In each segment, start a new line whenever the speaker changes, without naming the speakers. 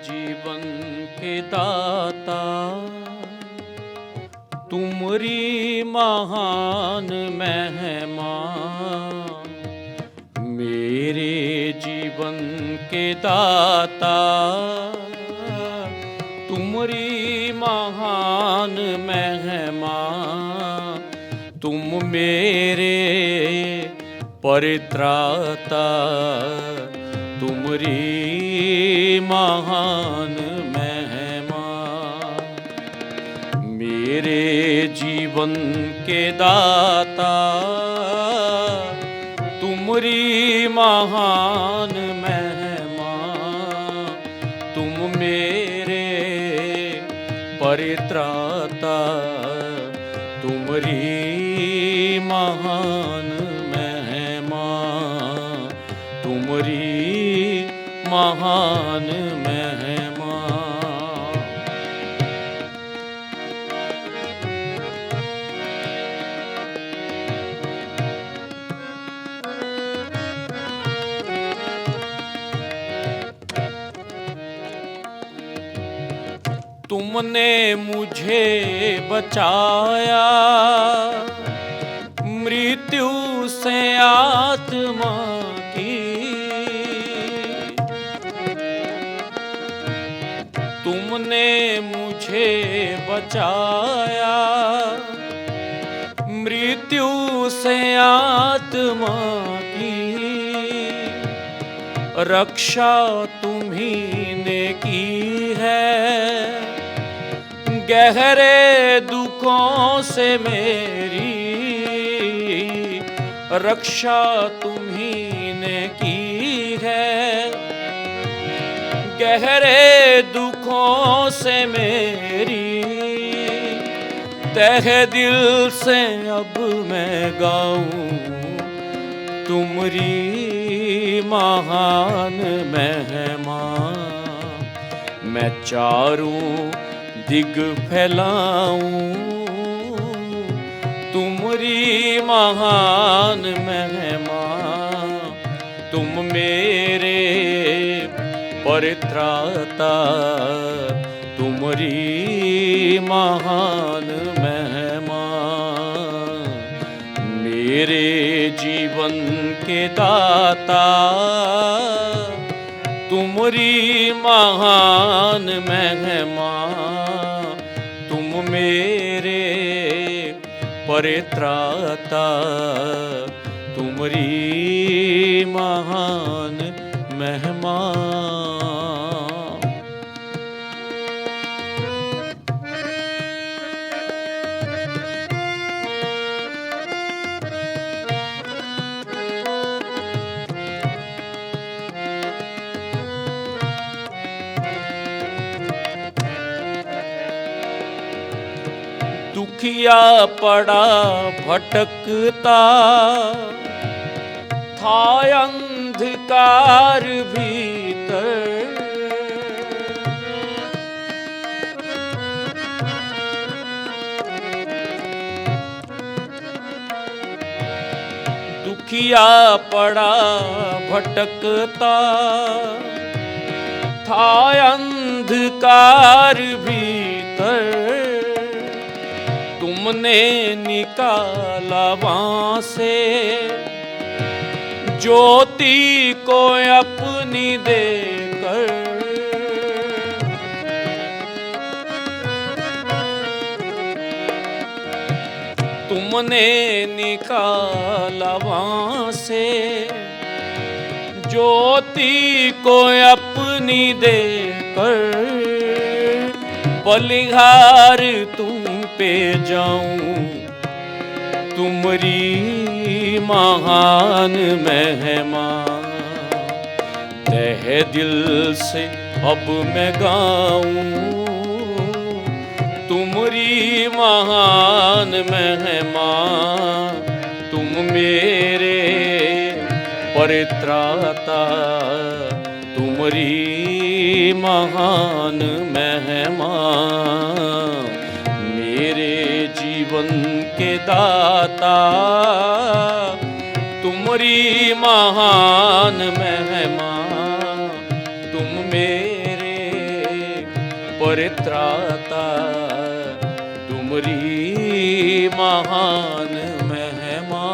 जीवन के दाता तुमरी महान महिमा। मेरे जीवन के दाता तुमरी महान महिमा। तुम मेरे परित्राता तुमरी महान महिमा। मेरे जीवन के दाता तुमरी महान महिमा। तुम मेरे परित्राता तुमरी महान महिमा। तुमरी महान महिमा। तुमने मुझे बचाया मृत्यु से आत्मा की। तुमने मुझे बचाया मृत्यु से आत्मा की। रक्षा तुम्ही ने की है गहरे दुखों से मेरी। रक्षा तुम्ही ने की है गहरे दुखों से मेरी। तहे दिल से अब मैं गाऊं तुमरी महान महिमा। मैं चारों दिग फैलाऊं तुमरी महान महिमा। तुम मेरे परित्राता तुमरी महान महिमा। मेरे जीवन के दाता तुमरी महान महिमा। तुम मेरे परित्राता तुमरी महान महिमा। दुखिया पड़ा भटकता था अंधकार भीतर। दुखिया पड़ा भटकता था अंधकार भीतर। तुमने निकाला वहाँ से ज्योति को अपनी देकर। तुमने निकाला वहाँ से ज्योति को अपनी देकर। बलिहार तुम पे जाऊं तुमरी महान महिमा। तहे दिल से अब मैं गाऊं तुमरी महान महिमा। तुम मेरे परित्राता तुमरी महान महिमा। मेरे जीवन के दाता तुमरी महान महिमा। तुम मेरे परित्राता तुमरी महान महिमा।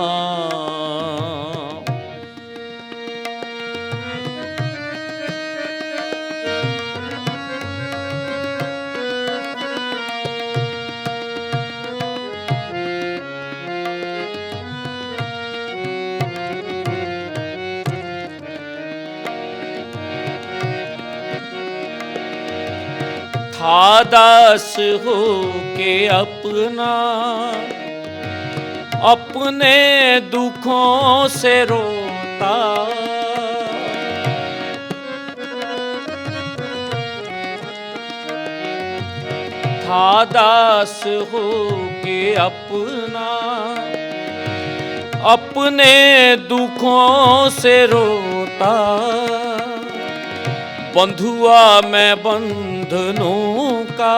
था दास हो के अपना अपने दुखों से रोता, था दास हो के अपना अपने दुखों से रोता, बंधुआ मैं बंधनों का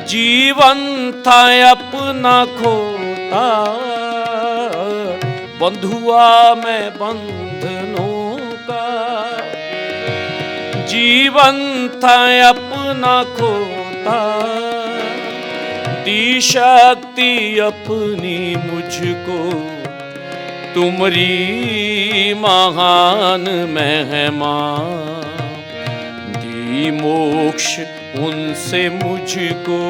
जीवन था अपना खोता, बंधुआ मैं बंधनों का जीवन था अपना खोता, दी शक्ति अपनी मुझको तुमरी महान महिमा, दी मोक्ष उनसे मुझको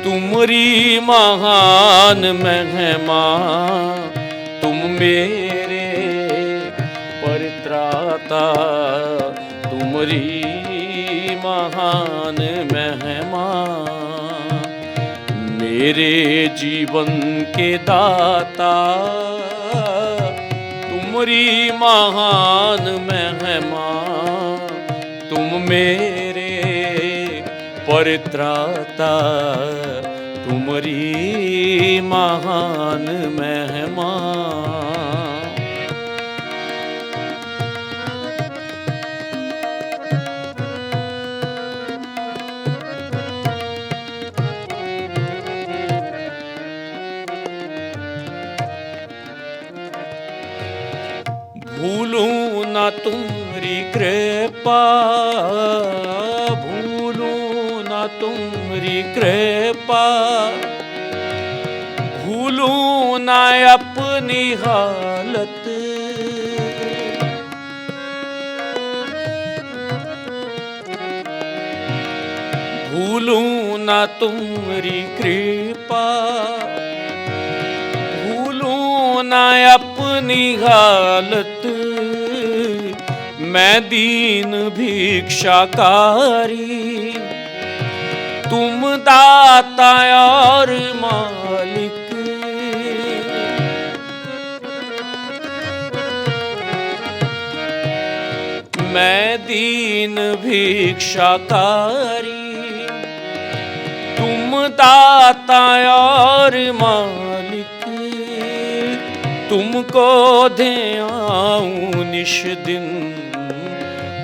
तुमरी महान महिमा। तुम मेरे परित्राता तुमरी महान महिमा, मेरे जीवन के दाता तुमरी महान महिमा। तुम मेरे परित्राता तुमरी महान महिमा। भूलूं ना तुम्हारी कृपा, भूलूं ना तुम्हारी कृपा, भूलूं ना अपनी हालत, भूलूं ना तुम्हारी कृपा, भूलूं ना अपनी हालत, मैं दीन भिक्षाकारी तुम दाता और मालिक, मैं दीन भिक्षाकारी तुम दाता और मालिक, तुमको ध्याऊं निश दिन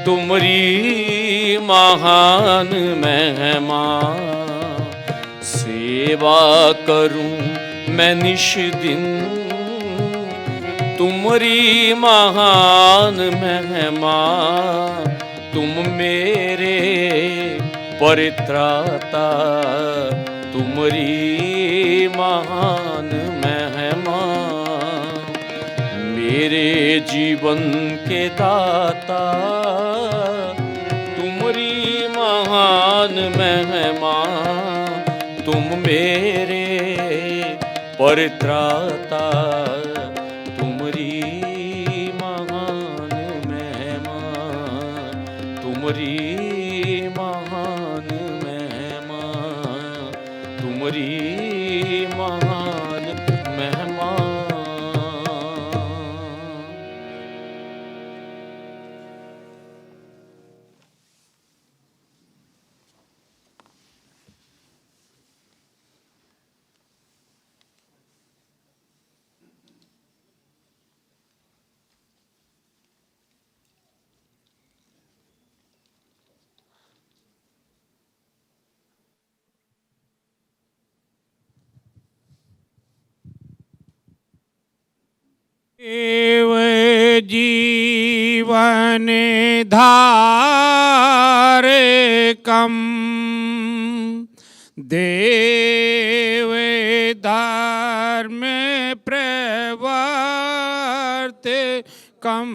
तुमरी महान महिमा, सेवा करूं मैं निश दिन तुमरी महान महिमा। तुम मेरे परित्राता तुमरी महान महिमा, मेरे जीवन के दाता तुमरी महान महिमा। तुम मेरे परित्राता तुमरी महान महिमा, तुमरी महान महिमा, तुमरी महान महिमा।
देव जीवन धारा कम देव धर्म प्रवर्ते कम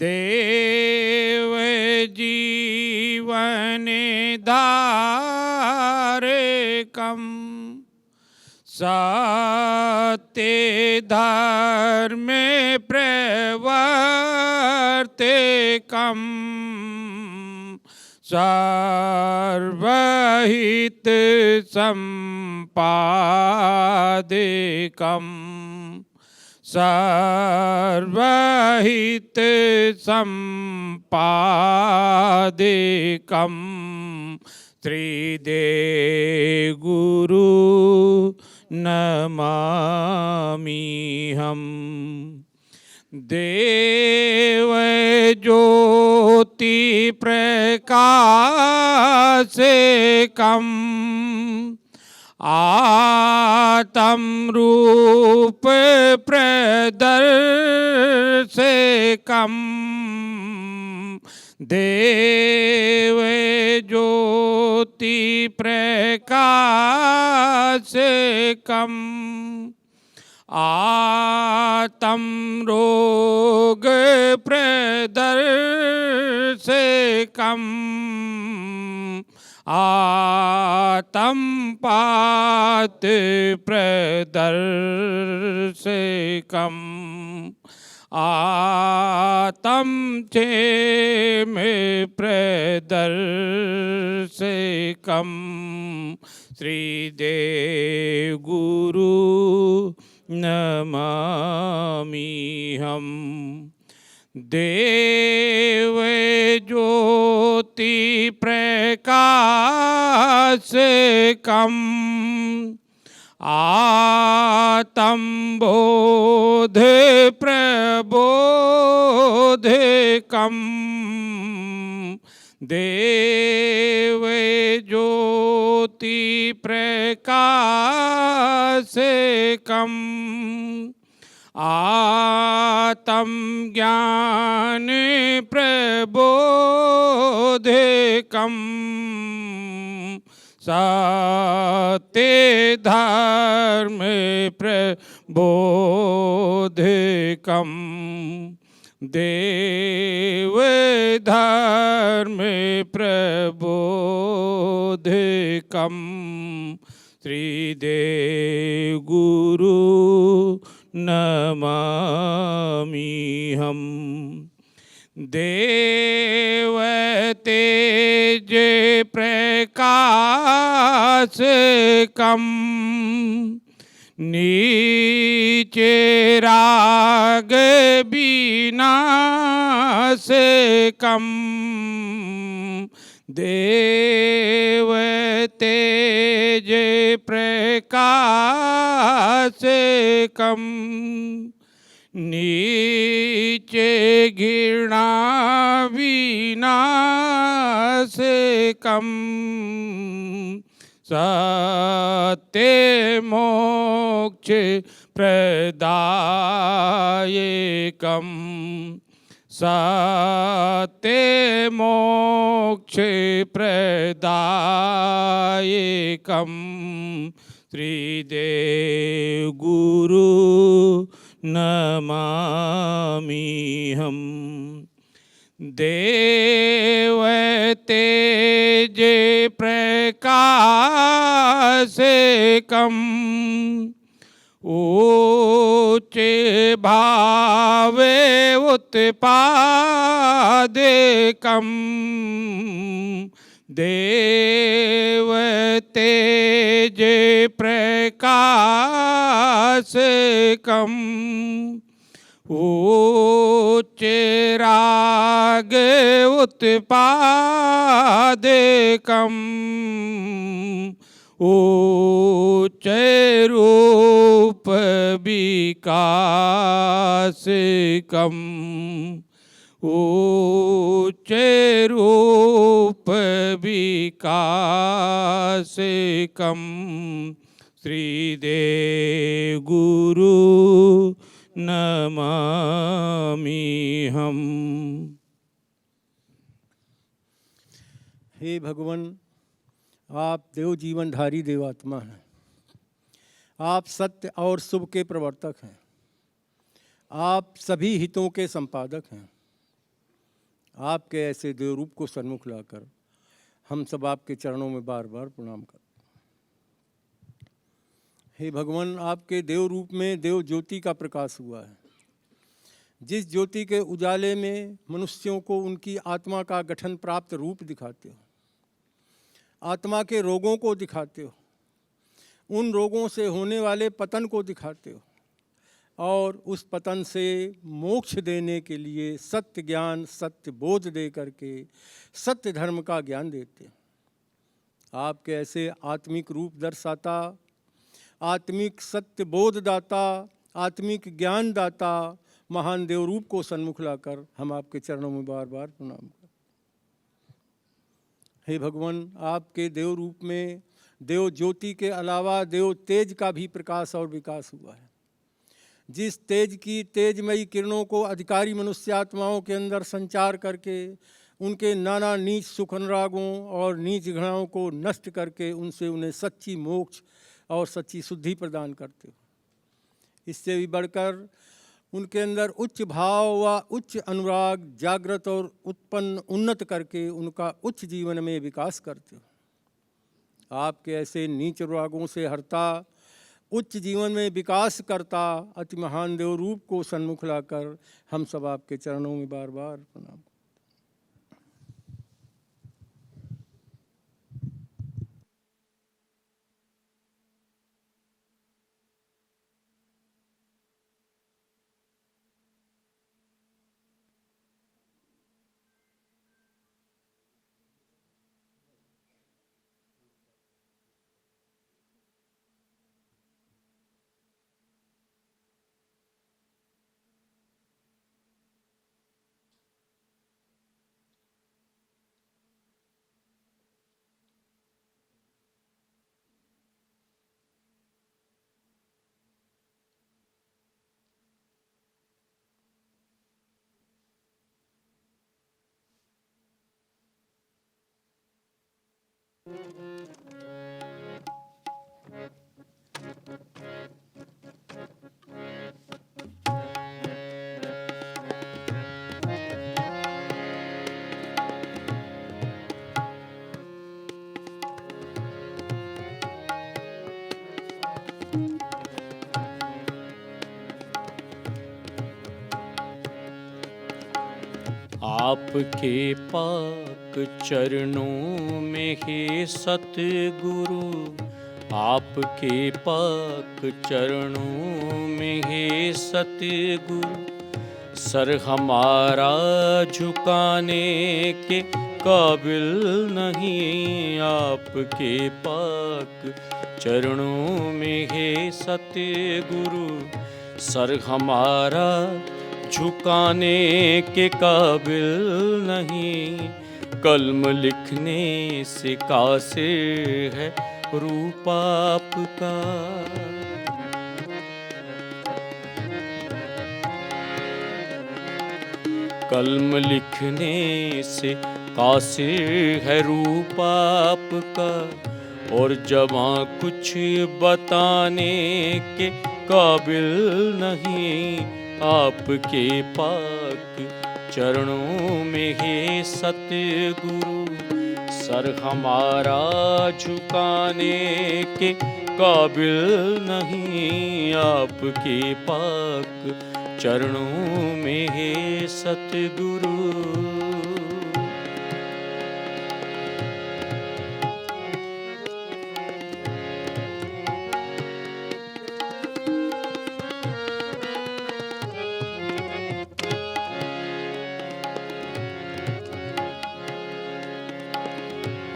देव जीवन धारे कम सत्य धर्म प्रवर्ते कम सर्वहित संपादकम सर्वहित संपादकम त्रिदेव गुरु नमामिहम् देव ज्योति प्रकाशकम् आत्म रूप प्रदर्शकम् देव ज्योति प्रकाशकम् आत्म रोग प्रदर्शकम् आत्म पात प्रदर्शकम् आत्म क्षेम प्रदर्शकम् श्रीदेव गुरु नमामिहम् देव ज्योति प्रकाशकम् आत्म बोध प्रबोधकम् देव ज्योति प्रकाशकम् आत्म ज्ञान प्रबोधकम् सत्य धर्म प्रबोधकम् देव धर्म प्रबोधकम् त्रिदेव गुरु नमामिहम् देव तेज प्रकाशकम् नीचे राग विनाशकम् देव तेज प्रकाशकम् नीचे घृणा विनाशकम् सत्य मोक्ष प्रदायकम् सत्य मोक्ष प्रदायकम् त्रिदेव गुरु नमामिहम् देव तेज प्रकाशकम् उच्च भावे उत्पादकम् देव तेज प्रकाशकम् उच्च राग उत्पादकम् उच्च रूप विकासकम् उच्च रूप विकासकम् श्रीदेव गुरु नमामिहम्।
हे भगवान, आप देव जीवनधारी देवात्मा हैं। आप सत्य और शुभ के प्रवर्तक हैं। आप सभी हितों के संपादक हैं। आपके ऐसे देव रूप को सन्मुख लाकर हम सब आपके चरणों में बार बार प्रणाम करते। हे भगवान, आपके देव रूप में देव ज्योति का प्रकाश हुआ है। जिस ज्योति के उजाले में मनुष्यों को उनकी आत्मा का गठन प्राप्त रूप दिखाते हो, आत्मा के रोगों को दिखाते हो, उन रोगों से होने वाले पतन को दिखाते हो और उस पतन से मोक्ष देने के लिए सत्य ज्ञान, सत्य बोध दे करके सत्य धर्म का ज्ञान देते हो। आपके ऐसे आत्मिक रूप दर्शाता, आत्मिक सत्य बोधदाता, आत्मिक ज्ञान दाता महान देव रूप को सन्मुख लाकर हम आपके चरणों में बार बार प्रणाम करते। हे भगवान, आपके देव रूप में देव ज्योति के अलावा देव तेज का भी प्रकाश और विकास हुआ है। जिस तेज की तेजमयी किरणों को अधिकारी मनुष्यात्माओं के अंदर संचार करके उनके नाना नीच सुख अनुरागों और नीच घृणाओं को नष्ट करके उनसे उन्हें सच्ची मोक्ष और सच्ची शुद्धि प्रदान करते हो। इससे भी बढ़कर उनके अंदर उच्च भाव व उच्च अनुराग जागृत और उत्पन्न उन्नत करके उनका उच्च जीवन में विकास करते हो। आपके ऐसे नीच अनुरागों से हरता, उच्च जीवन में विकास करता अति महान देव रूप को सन्मुख लाकर हम सब आपके चरणों में बार बार प्रणाम।
आपके पाक चरणों में हे सतगुरु, आपके पाक चरणों में हे सतगुरु, सर हमारा झुकाने के काबिल नहीं। आपके पाक चरणों में हे सतगुरु, सर हमारा झुकाने के काबिल नहीं। कलम लिखने से कासिर है रूप आपका, कलम लिखने से कासिर है रूप आपका, और जवां कुछ बताने के काबिल नहीं। आपके पाक चरणों में हे सतगुरु, सर हमारा झुकाने के काबिल नहीं। आपके पाक चरणों में हे सतगुरु।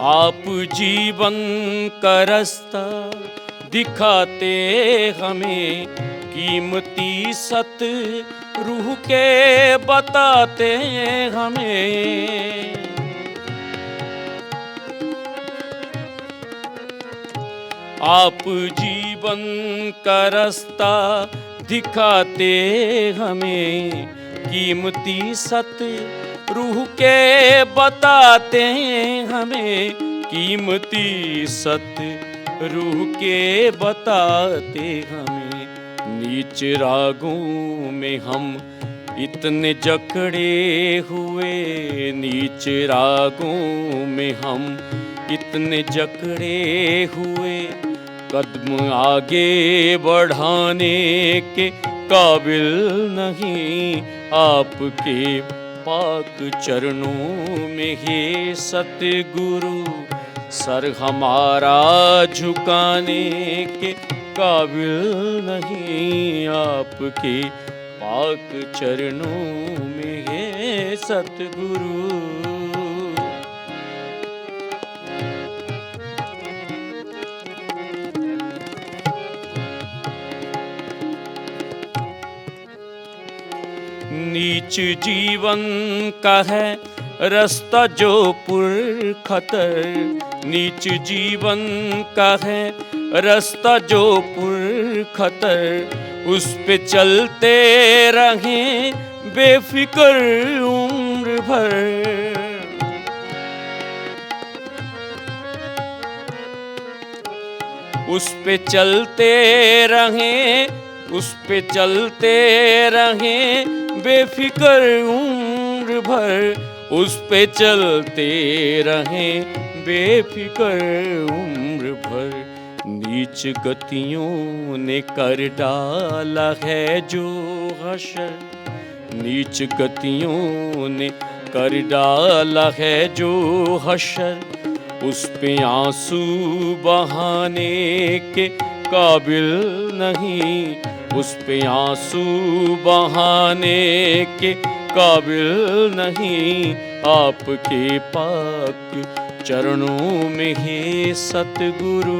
आप जीवन का रास्ता दिखाते हमें, कीमती सत रूह के बताते हमें। आप जीवन का रास्ता दिखाते हमें, कीमती सत रूह के बताते हमें कीमती सत्य, रूह के बताते हमें। नीच रागों में हम इतने जकड़े हुए, नीच रागों में हम इतने जकड़े हुए, कदम आगे बढ़ाने के काबिल नहीं आपके पाक चरणों में। हे सतगुरु सर हमारा झुकाने के काबिल नहीं आपके पाक चरणों में। हे सतगुरु नीच जीवन का है रास्ता जो पुरखतर, नीच जीवन का है रास्ता जो पुरखतर, उस पे चलते रहें बेफिक्र उम्र भर। उस पे चलते रहें, उस पे चलते रहें बेफिक्र उम्र भर, उस पे चलते रहें बेफिक्र उम्र भर। नीच गतियों ने कर डाला है जो हशर, नीच गतियों ने कर डाला है जो हशर, उस पे आंसू बहाने के काबिल नहीं, उस पे आंसू बहाने के काबिल नहीं आपके पाक चरणों में। हे सतगुरु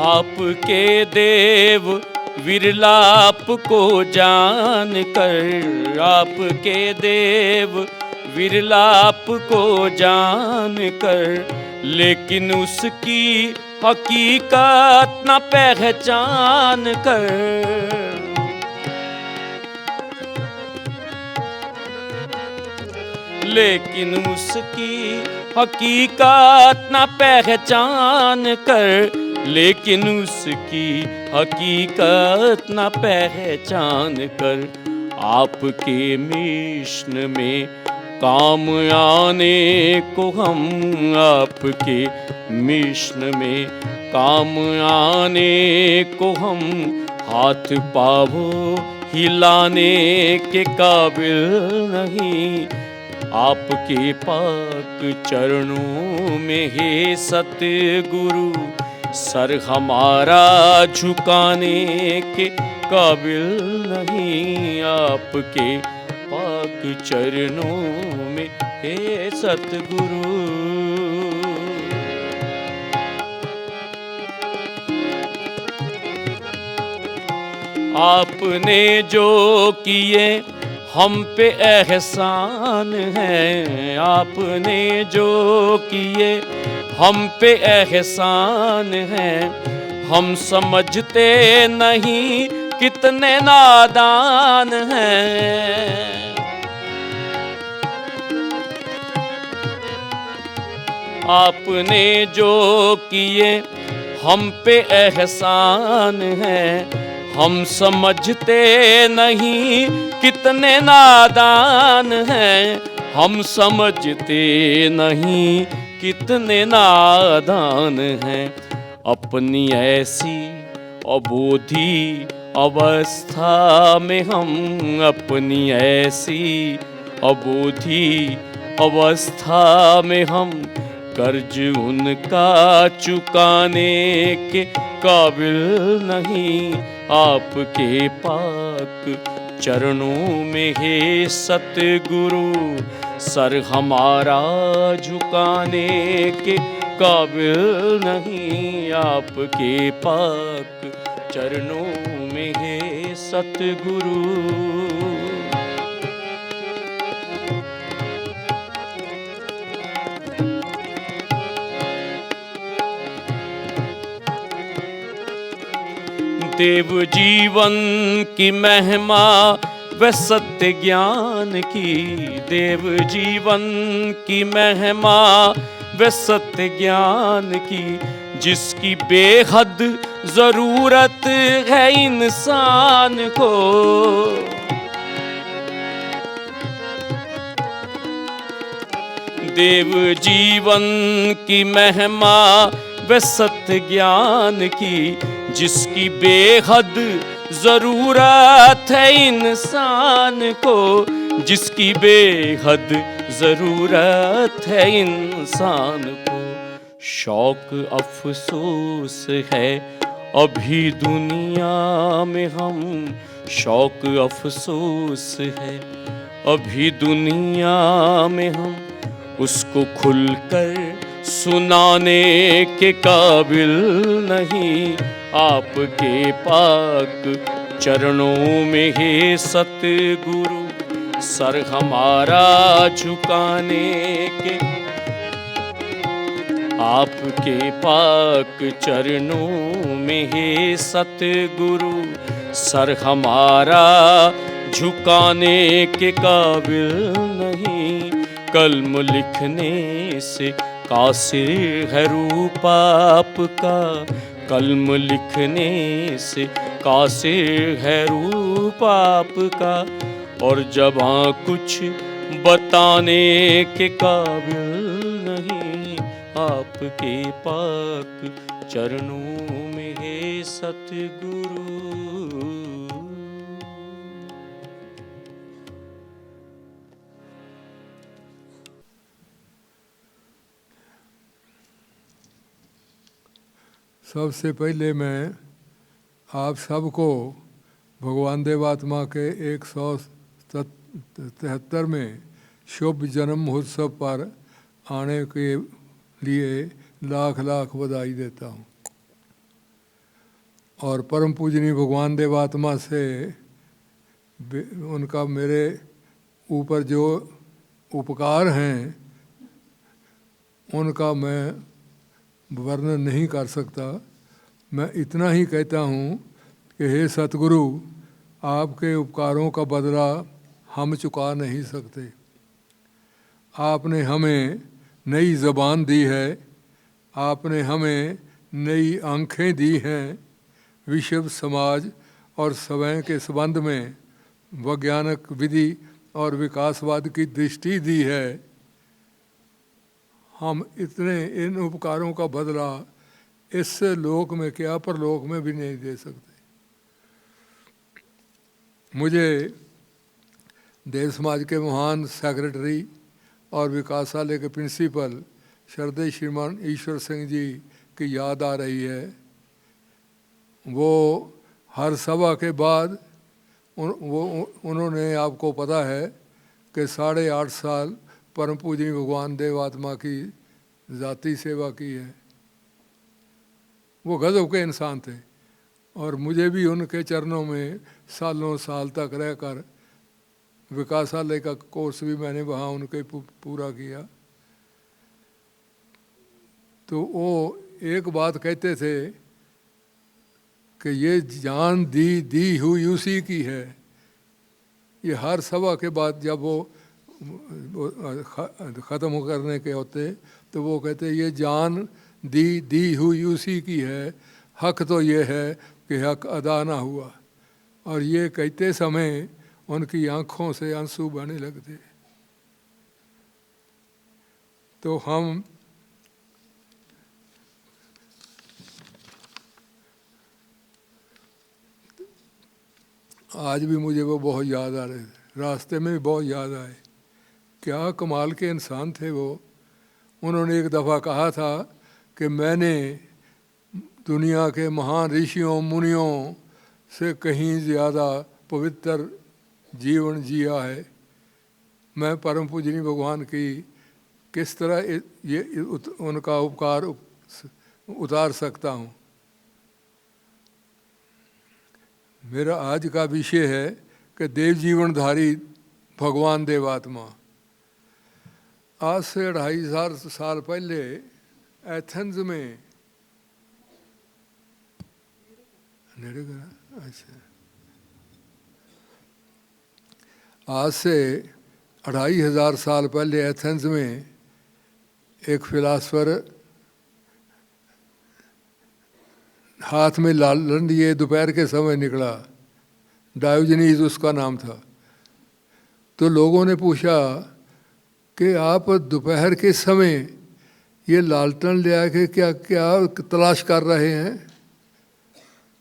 आपके देव विरलाप को जान कर, आपके देव विरलाप को जान कर, लेकिन उसकी हकीकत न पहचान कर, लेकिन उसकी हकीकत न पहचान कर, लेकिन उसकी हकीकत न पहचान कर, आपके मिशन में काम आने को हम, आपके मिशन में काम आने को हम, हाथ पाँव हिलाने के काबिल नहीं आपके पाक चरणों में। हे सतगुरु सर हमारा झुकाने के काबिल नहीं आपके पाक चरणों में। हे सतगुरु आपने जो किए हम पे एहसान है, आपने जो किए हम पे एहसान है, हम समझते नहीं कितने नादान हैं। आपने जो किए हम पे एहसान है, हम समझते नहीं कितने नादान हैं, हम समझते नहीं कितने नादान हैं। अपनी ऐसी अबोधी अवस्था में हम, अपनी ऐसी अबोधी अवस्था में हम, कर्ज उनका चुकाने के काबिल नहीं आपके पाक चरणों में। हे सतगुरु सर हमारा झुकाने के काबिल नहीं आपके पाक चरणों में। हे सतगुरु देव जीवन की महिमा व सत्य ज्ञान की, देव जीवन की महिमा व सत्य ज्ञान की, जिसकी बेहद जरूरत है इंसान को। देव जीवन की महिमा व सत्य ज्ञान की, जिसकी बेहद जरूरत है इंसान को, जिसकी बेहद जरूरत है इंसान को। शौक अफसोस है अभी दुनिया में हम, शौक अफसोस है अभी दुनिया में हम, उसको खुलकर सुनाने के काबिल नहीं। आपके पाक चरणों में हे सतगुरु, सर हमारा झुकाने के, आपके पाक चरणों में हे सतगुरु, सर हमारा झुकाने के काबिल नहीं। कलम लिखने से कासिर है रूप आपका, कलम लिखने से कासिर है रूप आपका, और ज़बां कुछ बताने के काबिल नहीं। आपके पाक चरणों में है सतगुरु।
सबसे पहले मैं आप सबको भगवान देवात्मा के 173 में शुभ जन्म महोत्सव पर आने के लिए लाख लाख बधाई देता हूँ। और परम पूजनीय भगवान देवात्मा से उनका मेरे ऊपर जो उपकार हैं उनका मैं वर्णन नहीं कर सकता। मैं इतना ही कहता हूँ कि हे सतगुरु, आपके उपकारों का बदला हम चुका नहीं सकते। आपने हमें नई ज़बान दी है, आपने हमें नई आँखें दी हैं, विश्व समाज और स्वयं के संबंध में वैज्ञानिक विधि और विकासवाद की दृष्टि दी है। हम इतने इन उपकारों का बदला इस लोक में क्या परलोक में भी नहीं दे सकते। मुझे देव समाज के महान सेक्रेटरी और विकासालय के प्रिंसिपल श्रद्धेय श्रीमान ईश्वर सिंह जी की याद आ रही है। वो हर सभा के बाद उन्होंने, आपको पता है कि 8.5 साल परम पूजनीय भगवान देवात्मा की ज़ाती सेवा की है। वो गज़ब के इंसान थे और मुझे भी उनके चरणों में सालों साल तक रहकर विकासालय का कोर्स भी मैंने वहाँ उनके पूरा किया। तो वो एक बात कहते थे कि ये जान दी हुई उसी की है। ये हर सभा के बाद जब वो ख़त्म करने के होते तो वो कहते ये जान दी हुई उसी की है, हक तो ये है कि हक अदा ना हुआ। और ये कहते समय उनकी आँखों से आंसू बहने लगते। तो हम आज भी मुझे वो बहुत याद आ रहे थे, रास्ते में भी बहुत याद आए। क्या कमाल के इंसान थे वो। उन्होंने एक दफ़ा कहा था कि मैंने दुनिया के महान ऋषियों मुनियों से कहीं ज़्यादा पवित्र जीवन जिया है। मैं परम पूजनीय भगवान की किस तरह ये उनका उपकार उतार सकता हूँ। मेरा आज का विषय है कि देव जीवनधारी भगवान देवात्मा। आज से 2.5 साल पहले एथेंस में नेड़े करा। अच्छा, आज से 2500 साल पहले एथेंस में एक फिलासफर हाथ में लालन लिए दोपहर के समय निकला, डायोजनीज उसका नाम था। तो लोगों ने पूछा कि आप दोपहर के समय ये लालटेन ले आके क्या क्या तलाश कर रहे हैं?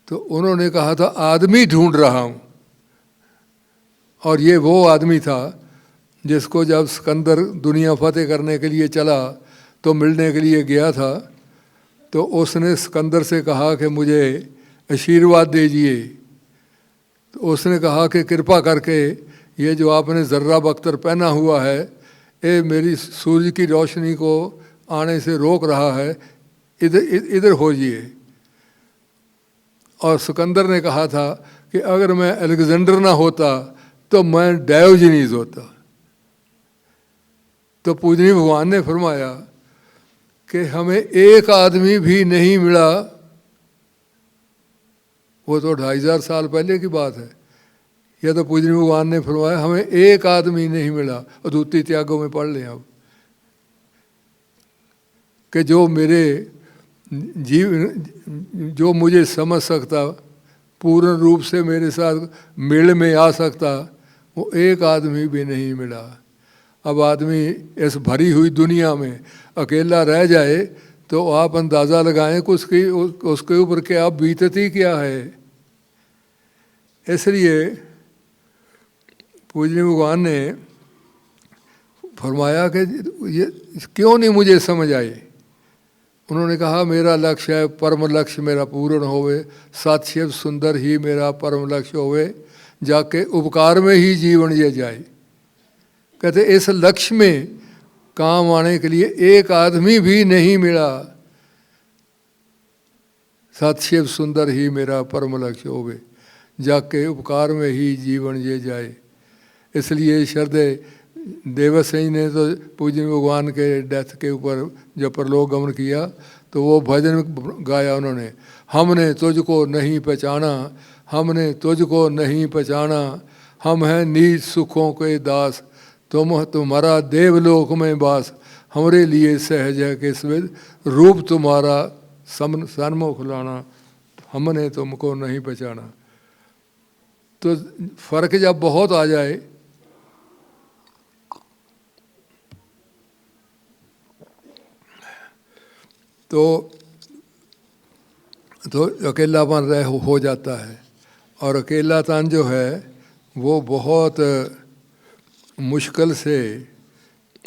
तो उन्होंने कहा था आदमी ढूंढ रहा हूँ। और ये वो आदमी था जिसको जब सिकंदर दुनिया फतेह करने के लिए चला तो मिलने के लिए गया था, तो उसने सिकंदर से कहा कि मुझे आशीर्वाद दीजिए। तो उसने कहा कि कृपा करके ये जो आपने ज़र्रा बख्तर पहना हुआ है ये मेरी सूरज की रोशनी को आने से रोक रहा है, इधर होइए। और सिकंदर ने कहा था कि अगर मैं अलेक्जेंडर ना होता तो मैं डायोजनीज होता। तो पूजनीय भगवान ने फरमाया कि हमें एक आदमी भी नहीं मिला, वो तो 2500 साल पहले की बात है। यह तो पूजनीय भगवान ने फरमाया हमें एक आदमी नहीं मिला। अद्वितीय त्यागों में पढ़ लें अब कि जो मेरे जो मुझे समझ सकता, पूर्ण रूप से मेरे साथ मेल में आ सकता, वो एक आदमी भी नहीं मिला। अब आदमी इस भरी हुई दुनिया में अकेला रह जाए तो आप अंदाज़ा लगाएं कि उसके ऊपर क्या बीतती क्या है। इसलिए पूजनीय भगवान ने फरमाया कि ये क्यों नहीं मुझे समझ आई। उन्होंने कहा मेरा लक्ष्य है परम लक्ष्य मेरा पूर्ण होवे, सत शिव सुंदर ही मेरा परम लक्ष्य होवे, जाके उपकार में ही जीवन ये जाए। कहते इस लक्ष्य में काम आने के लिए एक आदमी भी नहीं मिला। सत शिव सुंदर ही मेरा परम लक्ष्य होवे, जाके उपकार में ही जीवन ये जाए। इसलिए श्रद्धे देवस सिंह ने तो पूजनीय भगवान के डेथ के ऊपर जब परलोक गमन किया तो वो भजन गाया उन्होंने, हमने तुझको नहीं पहचाना, हमने तुझको नहीं पहचाना, हम हैं नीच सुखों के दास, तुम्हारा देवलोक में वास, हमरे लिए सहज है किस्मत, रूप तुम्हारा सन्मुख लाना, हमने तुमको नहीं पहचाना। तो फर्क जब बहुत आ जाए तो अकेलापन हो जाता है। और अकेलापन जो है वो बहुत मुश्किल से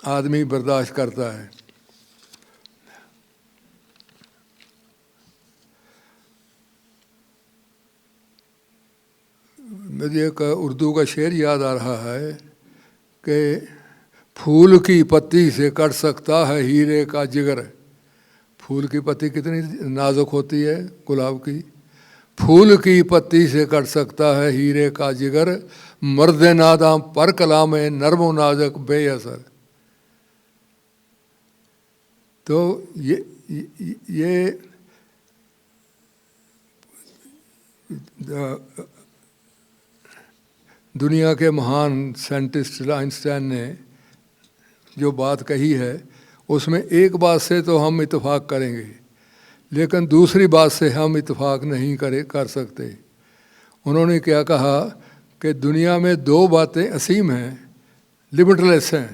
आदमी बर्दाश्त करता है। मुझे एक उर्दू का शेर याद आ रहा है कि फूल की पत्ती से कट सकता है हीरे का जिगर। फूल की पत्ती कितनी नाजुक होती है गुलाब की, फूल की पत्ती से कट सकता है हीरे का जिगर, मर्द नादाम पर कलाम है नरमो नाजक बेअसर। तो ये दुनिया के महान साइंटिस्ट आइंस्टाइन ने जो बात कही है उसमें एक बात से तो हम इत्तेफाक करेंगे, लेकिन दूसरी बात से हम इत्तेफाक नहीं कर सकते। उन्होंने क्या कहा कि दुनिया में दो बातें असीम हैं, लिमिटलेस हैं।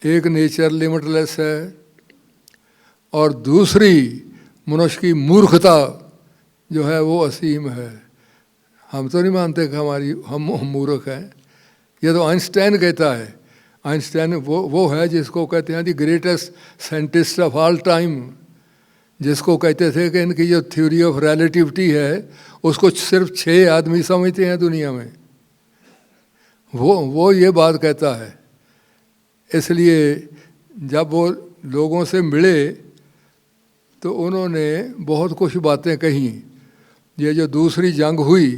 एक नेचर लिमिटलेस है और दूसरी मनुष्य की मूर्खता जो है वो असीम है। हम तो नहीं मानते कि हम मूर्ख हैं, ये तो आइंस्टाइन कहता है। आइंस्टाइन वो है जिसको कहते हैं the greatest scientist of all time, जिसको कहते थे कि इनकी जो थ्योरी ऑफ रिलेटिविटी है उसको सिर्फ 6 आदमी समझते हैं दुनिया में। वो ये बात कहता है। इसलिए जब वो लोगों से मिले तो उन्होंने बहुत कुछ बातें कही। ये जो दूसरी जंग हुई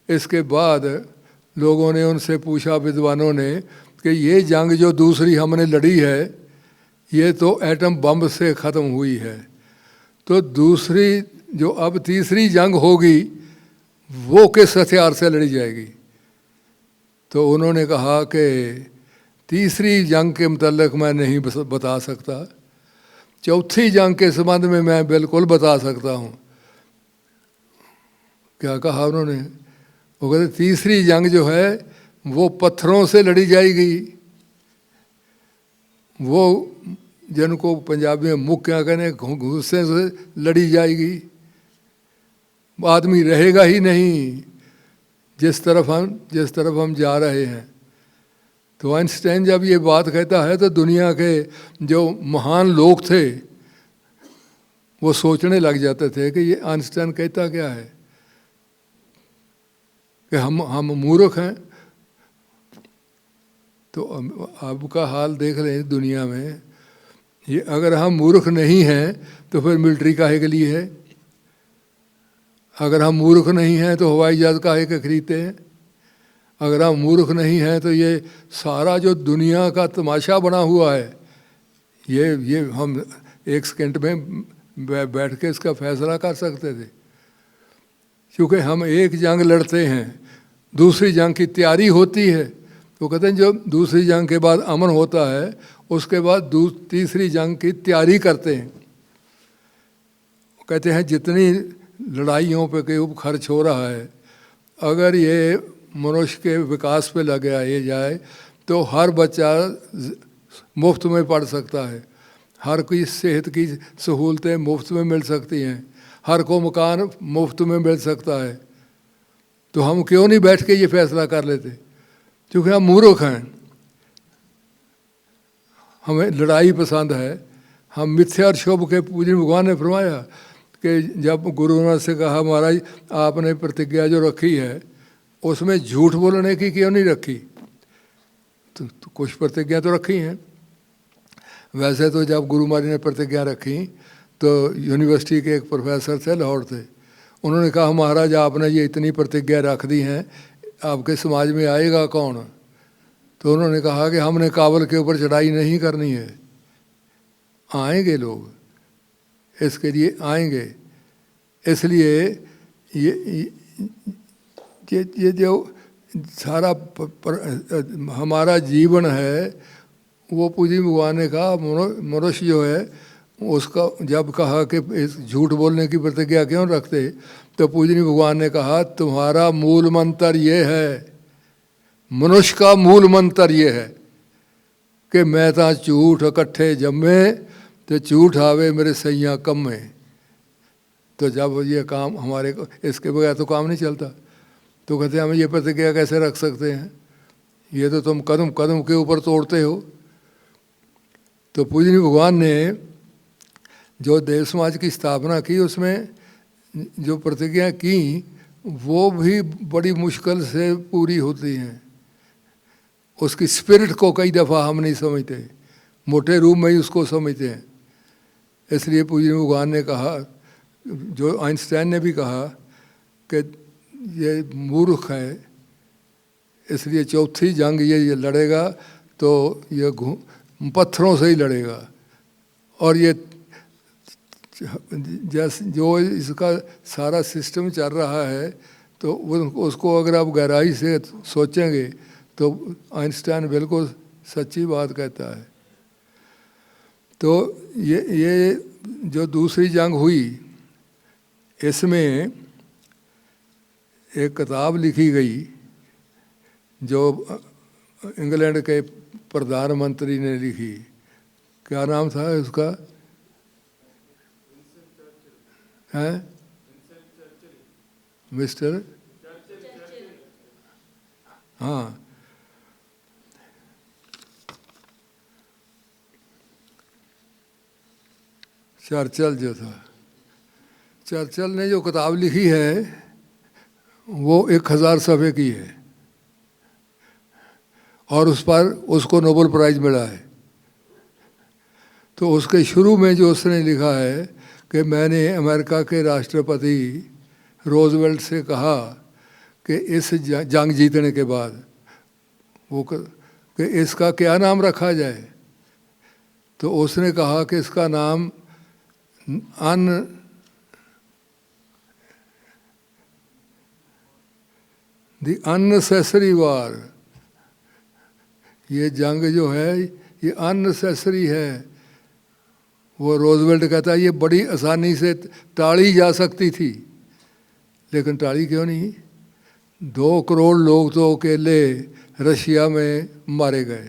इसके बाद लोगों ने उनसे पूछा, विद्वानों ने, कि ये जंग जो दूसरी हमने लड़ी है ये तो एटम बम से ख़त्म हुई है, तो दूसरी जो अब तीसरी जंग होगी वो किस हथियार से लड़ी जाएगी। तो उन्होंने कहा कि तीसरी जंग के मतलब मैं नहीं बता सकता, चौथी जंग के संबंध में मैं बिल्कुल बता सकता हूँ। क्या कहा उन्होंने? वो कहते तीसरी जंग जो है वो पत्थरों से लड़ी जाएगी, वो जिनको पंजाबी में मुक्कियाँ कहने गुस्से से लड़ी जाएगी। आदमी रहेगा ही नहीं जिस तरफ हम जा रहे हैं। तो आइंस्टाइन जब ये बात कहता है तो दुनिया के जो महान लोग थे वो सोचने लग जाते थे कि ये आइंस्टाइन कहता क्या है, कि हम मूर्ख हैं। तो अब का हाल देख रहे हैं दुनिया में, ये अगर हम मूर्ख नहीं हैं तो फिर मिलिट्री काहे के लिए है? अगर हम मूर्ख नहीं हैं तो हवाई जहाज काहे के खरीदते हैं? अगर हम मूर्ख नहीं हैं तो ये सारा जो दुनिया का तमाशा बना हुआ है, ये हम एक सेकंड में बैठ के इसका फैसला कर सकते थे। क्योंकि हम एक जंग लड़ते हैं, दूसरी जंग की तैयारी होती है। तो कहते हैं जो दूसरी जंग के बाद अमन होता है उसके बाद तीसरी जंग की तैयारी करते हैं। कहते हैं जितनी लड़ाइयों पे के ऊपर खर्च हो रहा है, अगर ये मनुष्य के विकास पे लगाया जाए तो हर बच्चा मुफ्त में पढ़ सकता है, हर कोई सेहत की सहूलतें मुफ्त में मिल सकती हैं, हर को मकान मुफ्त में मिल सकता है। तो हम क्यों नहीं बैठ के ये फैसला कर लेते? क्योंकि हम मूर्ख हैं, हमें लड़ाई पसंद है। हम मिथ्या और शुभ के पूजन भगवान ने फरमाया कि जब गुरु ने से कहा महाराज आपने प्रतिज्ञा जो रखी है उसमें झूठ बोलने की क्यों नहीं रखी? तो कुछ प्रतिज्ञा तो रखी हैं। वैसे तो जब गुरु महाराज ने प्रतिज्ञा रखी तो यूनिवर्सिटी के एक प्रोफेसर थे, लाहौर थे, उन्होंने कहा महाराज आपने ये इतनी प्रतिज्ञा रख दी हैं, आपके समाज में आएगा कौन? तो उन्होंने कहा कि हमने काबुल के ऊपर चढ़ाई नहीं करनी है। आएंगे लोग, इसके लिए आएंगे। इसलिए ये जो सारा हमारा जीवन है वो पूजी भगवान ने कहा मनुष्य जो है उसका जब कहा कि इस झूठ बोलने की प्रतिज्ञा क्यों रखते, तो पूजनी भगवान ने कहा तुम्हारा मूल मंत्र ये है, मनुष्य का मूल मंत्र ये है कि मैं तो झूठ इकट्ठे जम्मे तो झूठ आवे मेरे सैया कम्मे। तो जब ये काम हमारे को इसके बगैर तो काम नहीं चलता। तो कहते हैं हम ये प्रतिज्ञा कैसे रख सकते हैं, ये तो तुम कदम कदम के ऊपर तोड़ते हो। तो पूजनी भगवान ने जो देव समाज की स्थापना की उसमें जो प्रतिज्ञा की वो भी बड़ी मुश्किल से पूरी होती हैं। उसकी स्पिरिट को कई दफ़ा हम नहीं समझते, मोटे रूप में ही उसको समझते हैं। इसलिए पूजनी भगवान ने कहा, जो आइंस्टाइन ने भी कहा कि ये मूर्ख है, इसलिए चौथी जंग ये लड़ेगा तो ये पत्थरों से ही लड़ेगा। और ये जैसे जो इसका सारा सिस्टम चल रहा है तो उसको अगर आप गहराई से सोचेंगे तो आइंस्टाइन बिल्कुल सच्ची बात कहता है। तो ये जो दूसरी जंग हुई इसमें एक किताब लिखी गई जो इंग्लैंड के प्रधानमंत्री ने लिखी। क्या नाम था उसका? हैं मिस्टर, हाँ, चर्चिल जो था, चर्चिल ने जो किताब लिखी है वो 1000 सफ़े की है और उस पर उसको नोबेल प्राइज़ मिला है। तो उसके शुरू में जो उसने लिखा है कि मैंने अमेरिका के राष्ट्रपति रोजवेल्ट से कहा कि इस जंग जीतने के बाद वो कि इसका क्या नाम रखा जाए। तो उसने कहा कि इसका नाम द अननेसेसरी वार, ये जंग जो है ये अननेसेसरी है। वो रोजवेल्ट कहता है ये बड़ी आसानी से टाली जा सकती थी, लेकिन टाली क्यों नहीं? 2 करोड़ लोग तो अकेले रशिया में मारे गए,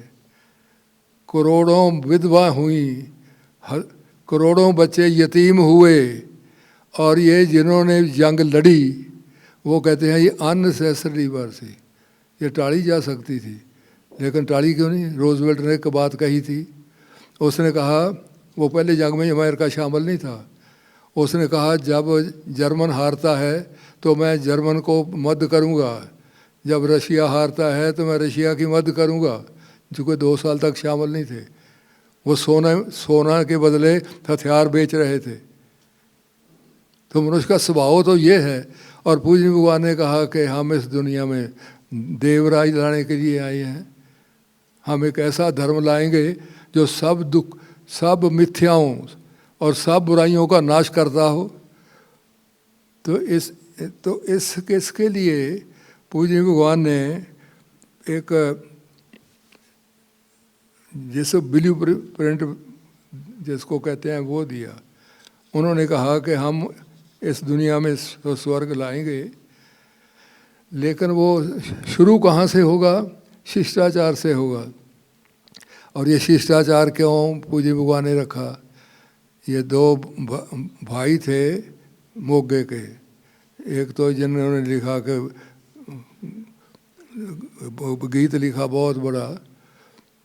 करोड़ों विधवा हुई, करोड़ों बच्चे यतीम हुए, और ये जिन्होंने जंग लड़ी वो कहते हैं ये अननेसेसरी वार थी, ये टाली जा सकती थी, लेकिन टाली क्यों नहीं? रोजवेल्ट ने एक बात कही थी, उसने कहा, वो पहले जंग में अमेरिका शामिल नहीं था, उसने कहा जब जर्मन हारता है तो मैं जर्मन को मदद करूंगा, जब रशिया हारता है तो मैं रशिया की मदद करूंगा, जो कोई 2 साल तक शामिल नहीं थे। वो सोना के बदले हथियार बेच रहे थे। तो मनुष्य का स्वभाव तो ये है। और पूज्य भगवान ने कहा कि हम इस दुनिया में देवराज लाने के लिए आए हैं, हम एक ऐसा धर्म लाएंगे जो सब दुख, सब मिथ्याओं और सब बुराइयों का नाश करता हो। तो इसके लिए पूज्य भगवान ने एक जैसे ब्लू प्रिंट जिसको कहते हैं वो दिया। उन्होंने कहा कि हम इस दुनिया में स्वर्ग लाएंगे, लेकिन वो शुरू कहाँ से होगा? शिष्टाचार से होगा। और ये शिष्टाचार क्यों पूज्य भगवान ने रखा? ये 2 भाई थे मोगे के, एक तो जिन्होंने लिखा कि गीत लिखा बहुत बड़ा,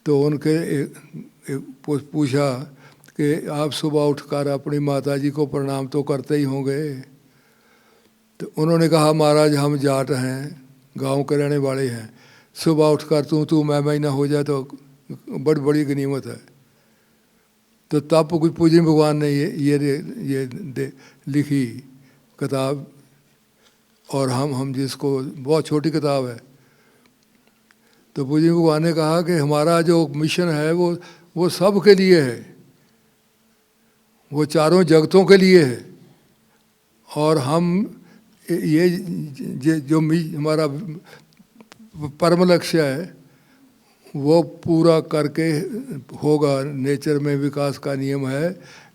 तो उनके पूछा कि आप सुबह उठकर अपनी माता जी को प्रणाम तो करते ही होंगे। तो उन्होंने कहा महाराज हम जाट हैं, गांव के रहने वाले हैं, सुबह उठकर तू मैं ना हो जाए तो बड़ी गनीमत है। तो तब कुछ पूज्य भगवान ने ये लिखी किताब, और हम जिसको बहुत छोटी किताब है। तो पूज्य भगवान ने कहा कि हमारा जो मिशन है वो सब के लिए है, वो चारों जगतों के लिए है, और हम ये जो हमारा परम लक्ष्य है वो पूरा करके होगा। नेचर में विकास का नियम है,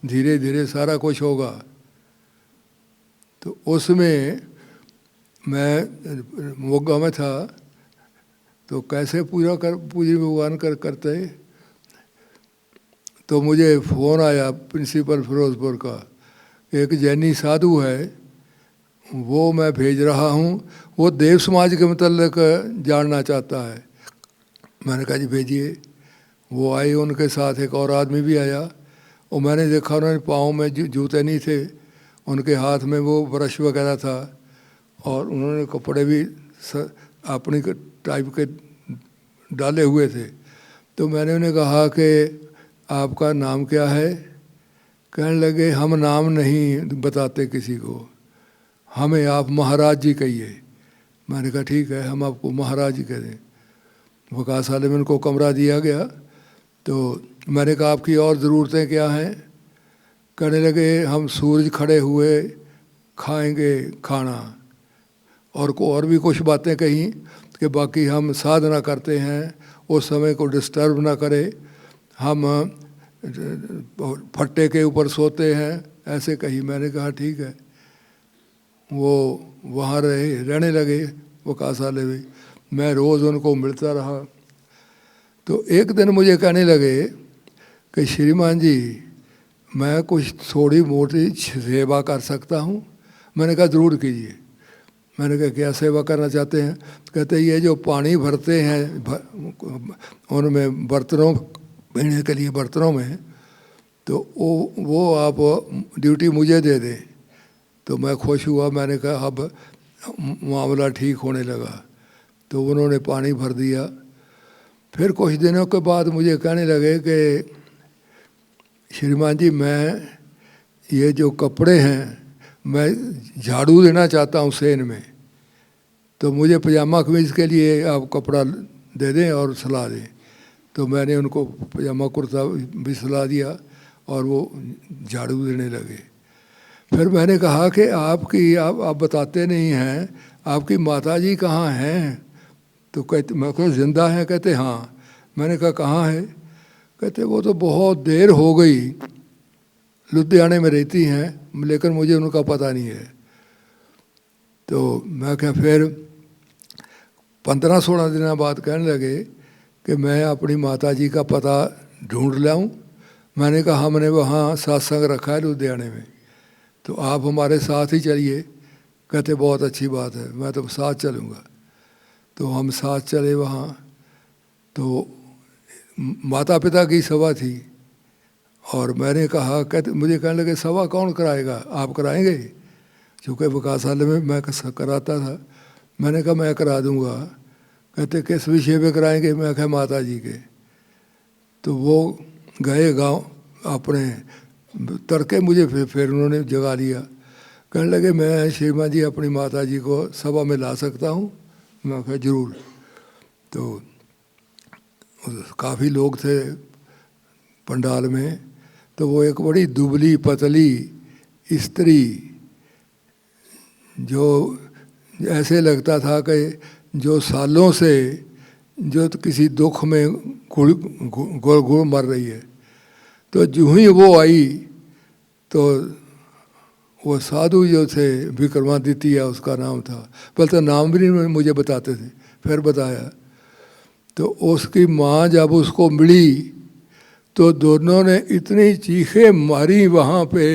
धीरे धीरे सारा कुछ होगा। तो उसमें मैं मोगा में था, तो कैसे पूजा पूज्य भगवान करते। तो मुझे फ़ोन आया प्रिंसिपल फिरोजपुर का, एक जैनी साधु है वो मैं भेज रहा हूँ, वो देव समाज के मतलब जानना चाहता है। मैंने कहा जी भेजिए। वो आए, उनके साथ एक और आदमी भी आया, और मैंने देखा उन्होंने पाँव में जूते नहीं थे, उनके हाथ में वो ब्रश वगैरह था, और उन्होंने कपड़े भी अपनी टाइप के डाले हुए थे। तो मैंने उन्हें कहा कि आपका नाम क्या है? कहने लगे हम नाम नहीं बताते किसी को, हमें आप महाराज जी कहिए। मैंने कहा ठीक है, हम आपको महाराज जी कह दें। वकासाले में उनको कमरा दिया गया। तो मैंने कहा आपकी और ज़रूरतें क्या हैं? कहने लगे हम सूरज खड़े हुए खाएंगे खाना, और भी कुछ बातें कहीं कि बाकी हम साधना करते हैं, उस समय को डिस्टर्ब ना करे, हम फट्टे के ऊपर सोते हैं, ऐसे कही। मैंने कहा ठीक है। वो वहाँ रहने लगे वकासाले में, मैं रोज़ उनको मिलता रहा। तो एक दिन मुझे कहने लगे कि श्रीमान जी मैं कुछ थोड़ी मोटी सेवा कर सकता हूँ। मैंने कहा ज़रूर कीजिए। मैंने कहा क्या सेवा करना चाहते हैं? कहते ये जो पानी भरते हैं उनमें बर्तनों पीने के लिए बर्तनों में, तो वो आप ड्यूटी मुझे दे दें। तो मैं खुश हुआ। मैंने कहा अब मामला ठीक होने लगा। तो उन्होंने पानी भर दिया। फिर कुछ दिनों के बाद मुझे कहने लगे कि श्रीमान जी मैं ये जो कपड़े हैं मैं झाड़ू देना चाहता हूँ सेन में, तो मुझे पजामा कमीज़ के लिए आप कपड़ा दे दें और सलाह दें। तो मैंने उनको पजामा कुर्ता भी सलाह दिया और वो झाड़ू देने लगे। फिर मैंने कहा कि आप बताते नहीं हैं, आपकी माता जी कहाँ हैं? तो कहते, मैं कहा जिंदा हैं? कहते हाँ। मैंने कहा कहाँ है? कहते वो तो बहुत देर हो गई, लुधियाने में रहती हैं, लेकिन मुझे उनका पता नहीं है। तो मैं क्या फिर 15-16 दिन बाद कहने लगे कि मैं अपनी माता जी का पता ढूंढ लाऊं। मैंने कहा हमने वहाँ सत्संग रखा है लुधियाने में, तो आप हमारे साथ ही चलिए। कहते बहुत अच्छी बात है, मैं तो साथ चलूँगा। तो हम साथ चले वहाँ। तो माता पिता की सभा थी और मैंने कहा, कहते मुझे कहने लगे सभा कौन कराएगा, आप कराएंगे? चूँकि विकासालय में मैं कराता था। मैंने कहा मैं करा दूँगा। कहते किस विषय पे कराएंगे? मैं कहा माता जी के। तो वो गए गांव अपने, तड़के मुझे फिर उन्होंने जगा लिया। कहने लगे मैं श्रीमान जी अपनी माता जी को सभा में ला सकता हूँ? मैं कहा जरूर। तो काफ़ी लोग थे पंडाल में। तो वो एक बड़ी दुबली पतली स्त्री, जो ऐसे लगता था कि जो सालों से जो तो किसी दुख में गुड़ मर रही है। तो जो ही वो आई तो वो साधु जो थे, विक्रमादित्य उसका नाम था, पहले तो नाम भी नहीं मुझे बताते थे, फिर बताया। तो उसकी माँ जब उसको मिली तो दोनों ने इतनी चीखें मारी वहाँ पे,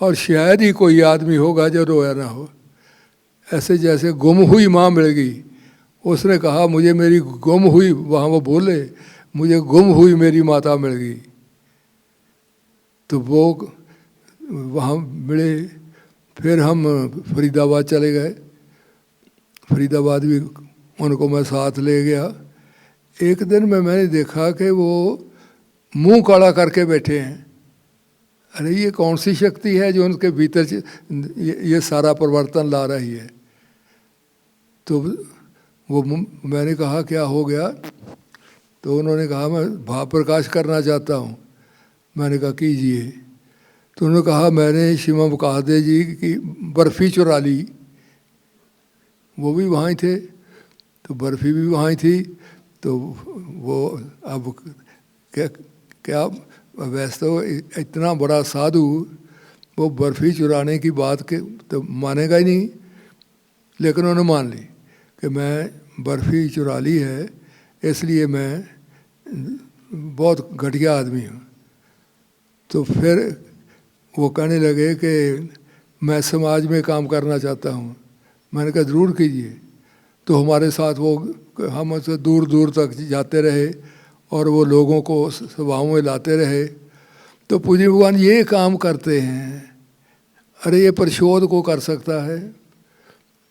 और शायद ही कोई आदमी होगा जो रोया ना हो। ऐसे जैसे गुम हुई माँ मिल गई। उसने कहा मुझे मेरी गुम हुई, वहाँ वो बोले मुझे गुम हुई मेरी माता मिल गई। तो वो वहाँ मिले। फिर हम फरीदाबाद चले गए। फरीदाबाद भी उनको मैं साथ ले गया। एक दिन में मैंने देखा कि वो मुंह काला करके बैठे हैं। अरे ये कौन सी शक्ति है जो उनके भीतर ये सारा परिवर्तन ला रही है? तो वो मैंने कहा क्या हो गया? तो उन्होंने कहा मैं भाव प्रकाश करना चाहता हूँ। मैंने कहा कीजिए। तो उन्होंने कहा मैंने शिमा मुकादे जी की बर्फ़ी चुरा ली। वो भी वहाँ ही थे, तो बर्फ़ी भी वहाँ ही थी। तो वो अब क्या वैसे तो इतना बड़ा साधु वो बर्फ़ी चुराने की बात के तो मानेगा ही नहीं, लेकिन उन्होंने मान ली कि मैं बर्फ़ी चुरा ली है, इसलिए मैं बहुत घटिया आदमी हूँ। तो फिर वो कहने लगे कि मैं समाज में काम करना चाहता हूँ। मैंने कहा ज़रूर कीजिए। तो हमारे साथ वो हम से दूर दूर तक जाते रहे और वो लोगों को सभाओं में लाते रहे। तो पूज्य भगवान ये काम करते हैं। अरे ये परिशोध को कर सकता है।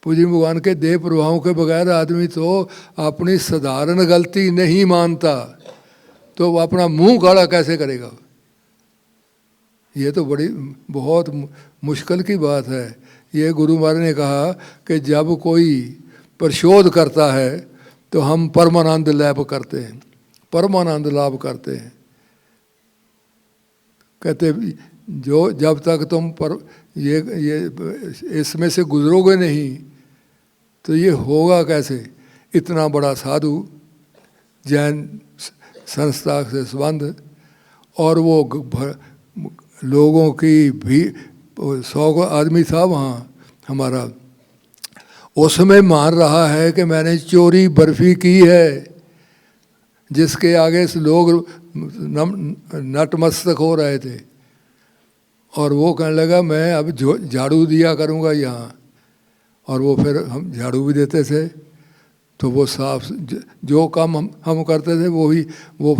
पूज्य भगवान के देह प्रभावों के बगैर आदमी तो अपनी साधारण गलती नहीं मानता, तो वो अपना मुंह काला कैसे करेगा? ये तो बड़ी बहुत मुश्किल की बात है। ये गुरु महाराज ने कहा कि जब कोई परिशोध करता है तो हम परमानंद लाभ करते हैं, परमानंद लाभ करते हैं। कहते जो जब तक तुम पर ये इसमें से गुजरोगे नहीं तो ये होगा कैसे? इतना बड़ा साधु, जैन संस्था से संबंध, और वो लोगों की भी 100 आदमी था वहाँ हमारा, उसमें मान रहा है कि मैंने चोरी बर्फ़ी की है, जिसके आगे से लोग नतमस्तक हो रहे थे। और वो कहने लगा मैं अब झाड़ू दिया करूँगा यहाँ, और वो फिर हम झाड़ू भी देते थे। तो वो साफ जो काम हम करते थे वो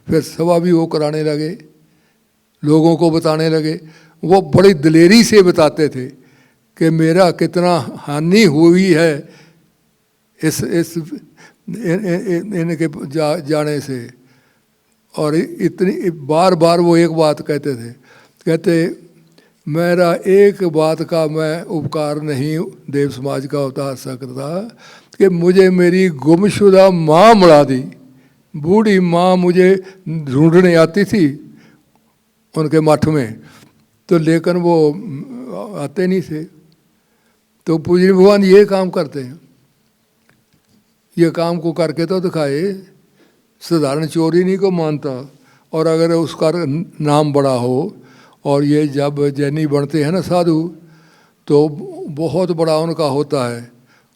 फिर सभा भी वो कराने लगे, लोगों को बताने लगे। वो बड़ी दिलेरी से बताते थे कि मेरा कितना हानि हुई है इनके जाने से। और इतनी बार बार वो एक बात कहते थे, कहते मेरा एक बात का मैं उपकार नहीं देव समाज का उतार सकता कि मुझे मेरी गुमशुदा माँ मिला दी। बूढ़ी माँ मुझे ढूंढने आती थी उनके मठ में, तो लेकिन वो आते नहीं थे। तो पूजनीय भगवान ये काम करते हैं, ये काम को करके तो दिखाए। साधारण चोरी नहीं को मानता, और अगर उसका नाम बड़ा हो, और ये जब जैनी बनते हैं ना साधु, तो बहुत बड़ा उनका होता है,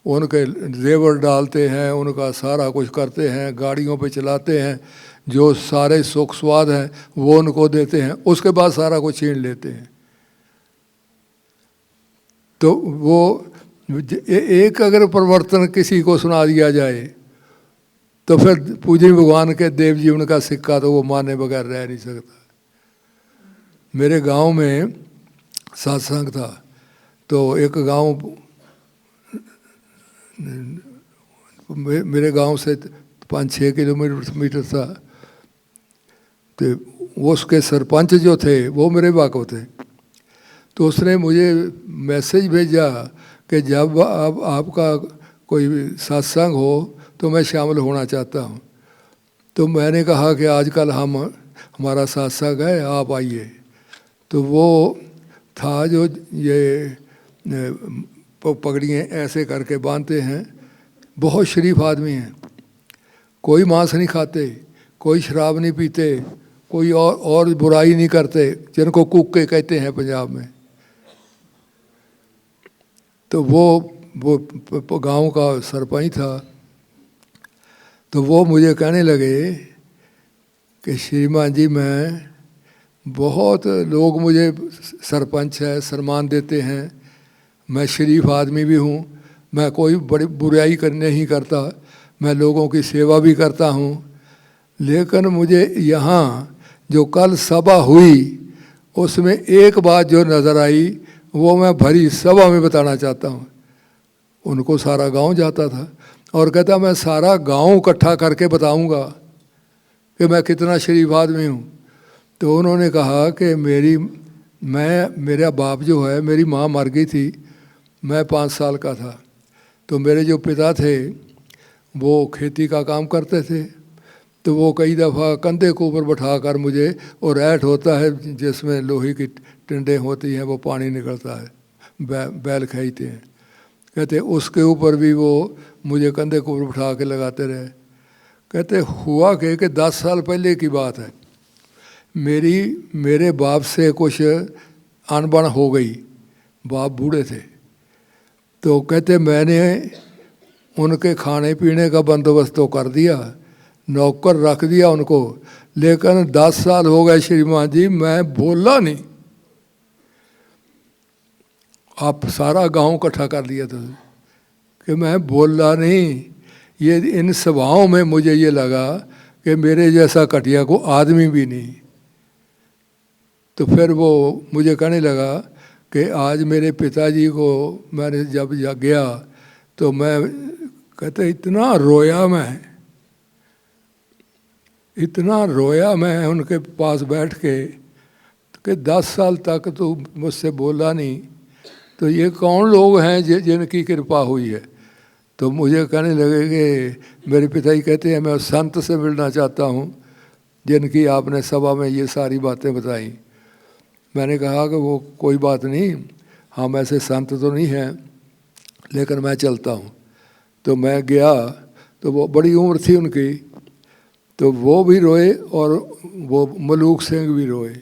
उनके जेवर डालते हैं, उनका सारा कुछ करते हैं, गाड़ियों पे चलाते हैं, जो सारे सुख स्वाद हैं वो उनको देते हैं, उसके बाद सारा कुछ छीन लेते हैं। तो वो एक अगर प्रवर्तन किसी को सुना दिया जाए तो फिर पूजनीय भगवान के देव जीवन का सिक्का तो वो माने बगैर रह नहीं सकता। मेरे गांव में सत्संग था, तो एक गांव मेरे गांव से 5-6 किलोमीटर था, तो उसके सरपंच जो थे वो मेरे वाकफ थे। तो उसने मुझे मैसेज भेजा कि जब अब आपका कोई सत्संग हो तो मैं शामिल होना चाहता हूँ। तो मैंने कहा कि आजकल हमारा सत्संग है, आप आइए। तो वो था जो ये पगड़ियाँ ऐसे करके बांधते हैं, बहुत शरीफ आदमी हैं, कोई मांस नहीं खाते, कोई शराब नहीं पीते, कोई और बुराई नहीं करते, जिनको कुक्के कहते हैं पंजाब में। तो वो गांव का सरपंच था। तो वो मुझे कहने लगे कि श्रीमान जी, मैं बहुत लोग मुझे सरपंच है सम्मान देते हैं, मैं शरीफ आदमी भी हूँ, मैं कोई बड़ी बुराई नहीं करता, मैं लोगों की सेवा भी करता हूँ, लेकिन मुझे यहाँ जो कल सभा हुई उसमें एक बात जो नज़र आई वो मैं भरी सभा में बताना चाहता हूँ। उनको सारा गांव जाता था और कहता मैं सारा गांव इकट्ठा करके बताऊंगा कि मैं कितना शरीफ आदमी हूँ। तो उन्होंने कहा कि मेरा बाप जो है, मेरी माँ मर गई थी, मैं 5 साल का था। तो मेरे जो पिता थे वो खेती का काम करते थे, तो वो कई दफ़ा कंधे के ऊपर बैठा कर मुझे, और ऐठ होता है जिसमें लोहे की टिंडे होती हैं, वो पानी निकलता है, बैल खींचते हैं, कहते उसके ऊपर भी वो मुझे कंधे के ऊपर बैठा के लगाते रहे। कहते हुआ कि 10 साल पहले की बात है, मेरे बाप से कुछ अनबन हो गई, बाप बूढ़े थे। तो कहते मैंने उनके खाने पीने का बंदोबस्त तो कर दिया, नौकर रख दिया उनको, लेकिन 10 साल हो गए श्रीमान जी, मैं बोला नहीं। आप सारा गांव इकट्ठा कर लिया था कि मैं बोला नहीं। ये इन सभाओं में मुझे ये लगा कि मेरे जैसा कटिया को आदमी भी नहीं। तो फिर वो मुझे कहने लगा कि आज मेरे पिताजी को मैंने जब गया तो मैं, कहते इतना रोया मैं उनके पास बैठ के कि 10 साल तक तो मुझसे बोला नहीं, तो ये कौन लोग हैं जिनकी कृपा हुई है। तो मुझे कहने लगे कि मेरे पिताजी कहते हैं मैं उस संत से मिलना चाहता हूँ जिनकी आपने सभा में ये सारी बातें बताई। मैंने कहा कि वो कोई बात नहीं, हम ऐसे संत तो नहीं हैं, लेकिन मैं चलता हूँ। तो मैं गया, तो वो बड़ी उम्र थी उनकी, तो वो भी रोए और वो मलूक सिंह भी रोए।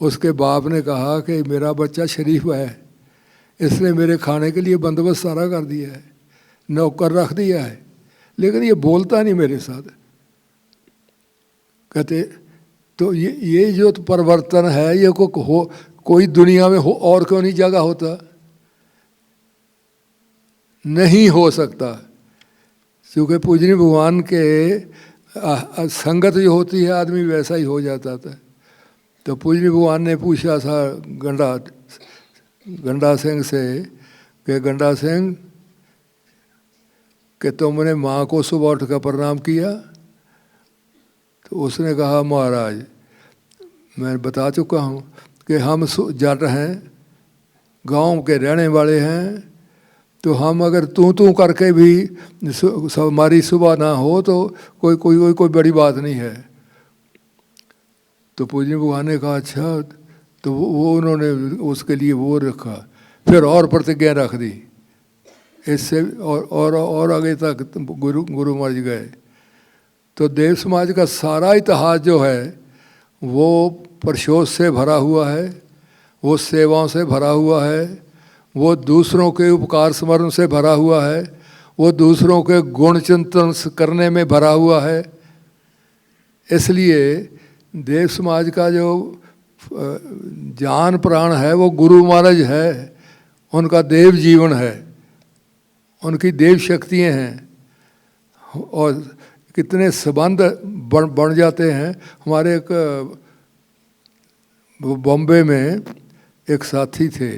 उसके बाप ने कहा कि मेरा बच्चा शरीफ है, इसने मेरे खाने के लिए बंदोबस्त सारा कर दिया है, नौकर रख दिया है, लेकिन ये बोलता नहीं मेरे साथ। कहते तो ये जो परिवर्तन है ये कोई दुनिया में और क्यों नहीं जगह होता, नहीं हो सकता, क्योंकि पूजनीय भगवान के संगत जो होती है आदमी वैसा ही हो जाता था। तो पूजनीय भगवान ने पूछा था गंडा सिंह से कि गंडा सिंह कि तुमने माँ को सुबह उठ कर प्रणाम किया? तो उसने कहा महाराज मैं बता चुका हूँ कि हम जट हैं, गांव के रहने वाले हैं, तो हम अगर तू करके भी हमारी सुबह ना हो तो कोई बड़ी बात नहीं है। तो पूजनीय भगवान ने कहा अच्छा। तो वो उन्होंने उसके लिए वो रखा फिर और प्रतिज्ञा रख दी, इससे और आगे तक गुरु महाराज गए। तो देव समाज का सारा इतिहास जो है वो प्रशोध से भरा हुआ है, वो सेवाओं से भरा हुआ है, वो दूसरों के उपकार स्मरण से भरा हुआ है, वो दूसरों के गुण चिंतन करने में भरा हुआ है। इसलिए देव समाज का जो जान प्राण है वो गुरु महाराज है, उनका देव जीवन है, उनकी देव शक्तियाँ हैं। और कितने संबंध बन जाते हैं। हमारे एक बॉम्बे में एक साथी थे,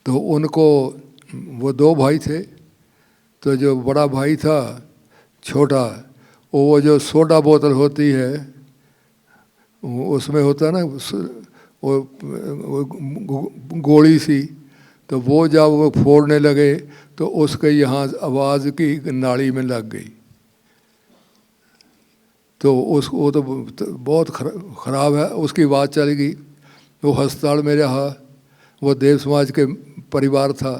तो उनको वो दो भाई थे, तो जो बड़ा भाई था छोटा, वो जो सोडा बोतल होती है उसमें होता है ना वो गोली सी, तो वो जब वो फोड़ने लगे तो उसके यहाँ आवाज़ की नाड़ी में लग गई। तो वो तो बहुत ख़राब है, उसकी आवाज़ चली गई। वो अस्पताल में रहा, वो देव समाज के परिवार था।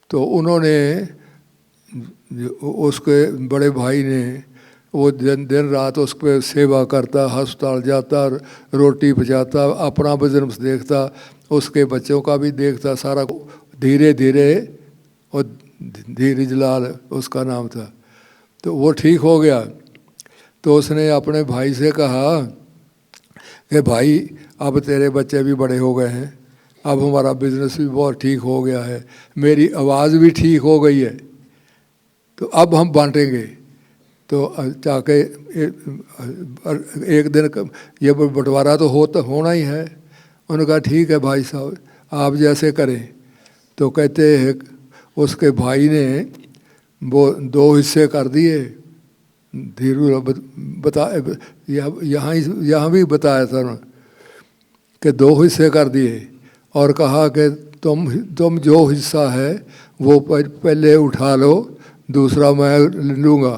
तो उन्होंने उसके बड़े भाई ने वो दिन रात उस पर सेवा करता, अस्पताल जाता, रोटी पहुँचाता, अपना बिजनेस देखता, उसके बच्चों का भी देखता, सारा धीरे धीरे। और धीरज लाल उसका नाम था। तो वो ठीक हो गया। तो उसने अपने भाई से कहा कि भाई अब तेरे बच्चे भी बड़े हो गए हैं, अब हमारा बिजनेस भी बहुत ठीक हो गया है, मेरी आवाज़ भी ठीक हो गई है, तो अब हम बांटेंगे। तो जाके एक दिन ये बंटवारा तो होना ही है। उन्होंने कहा ठीक है भाई साहब, आप जैसे करें। तो कहते हैं उसके भाई ने वो दो हिस्से कर दिए। धीरू बता यहाँ भी बताया था उन्होंने कि दो हिस्से कर दिए और कहा कि तुम जो हिस्सा है वो पहले उठा लो, दूसरा मैं लूँगा।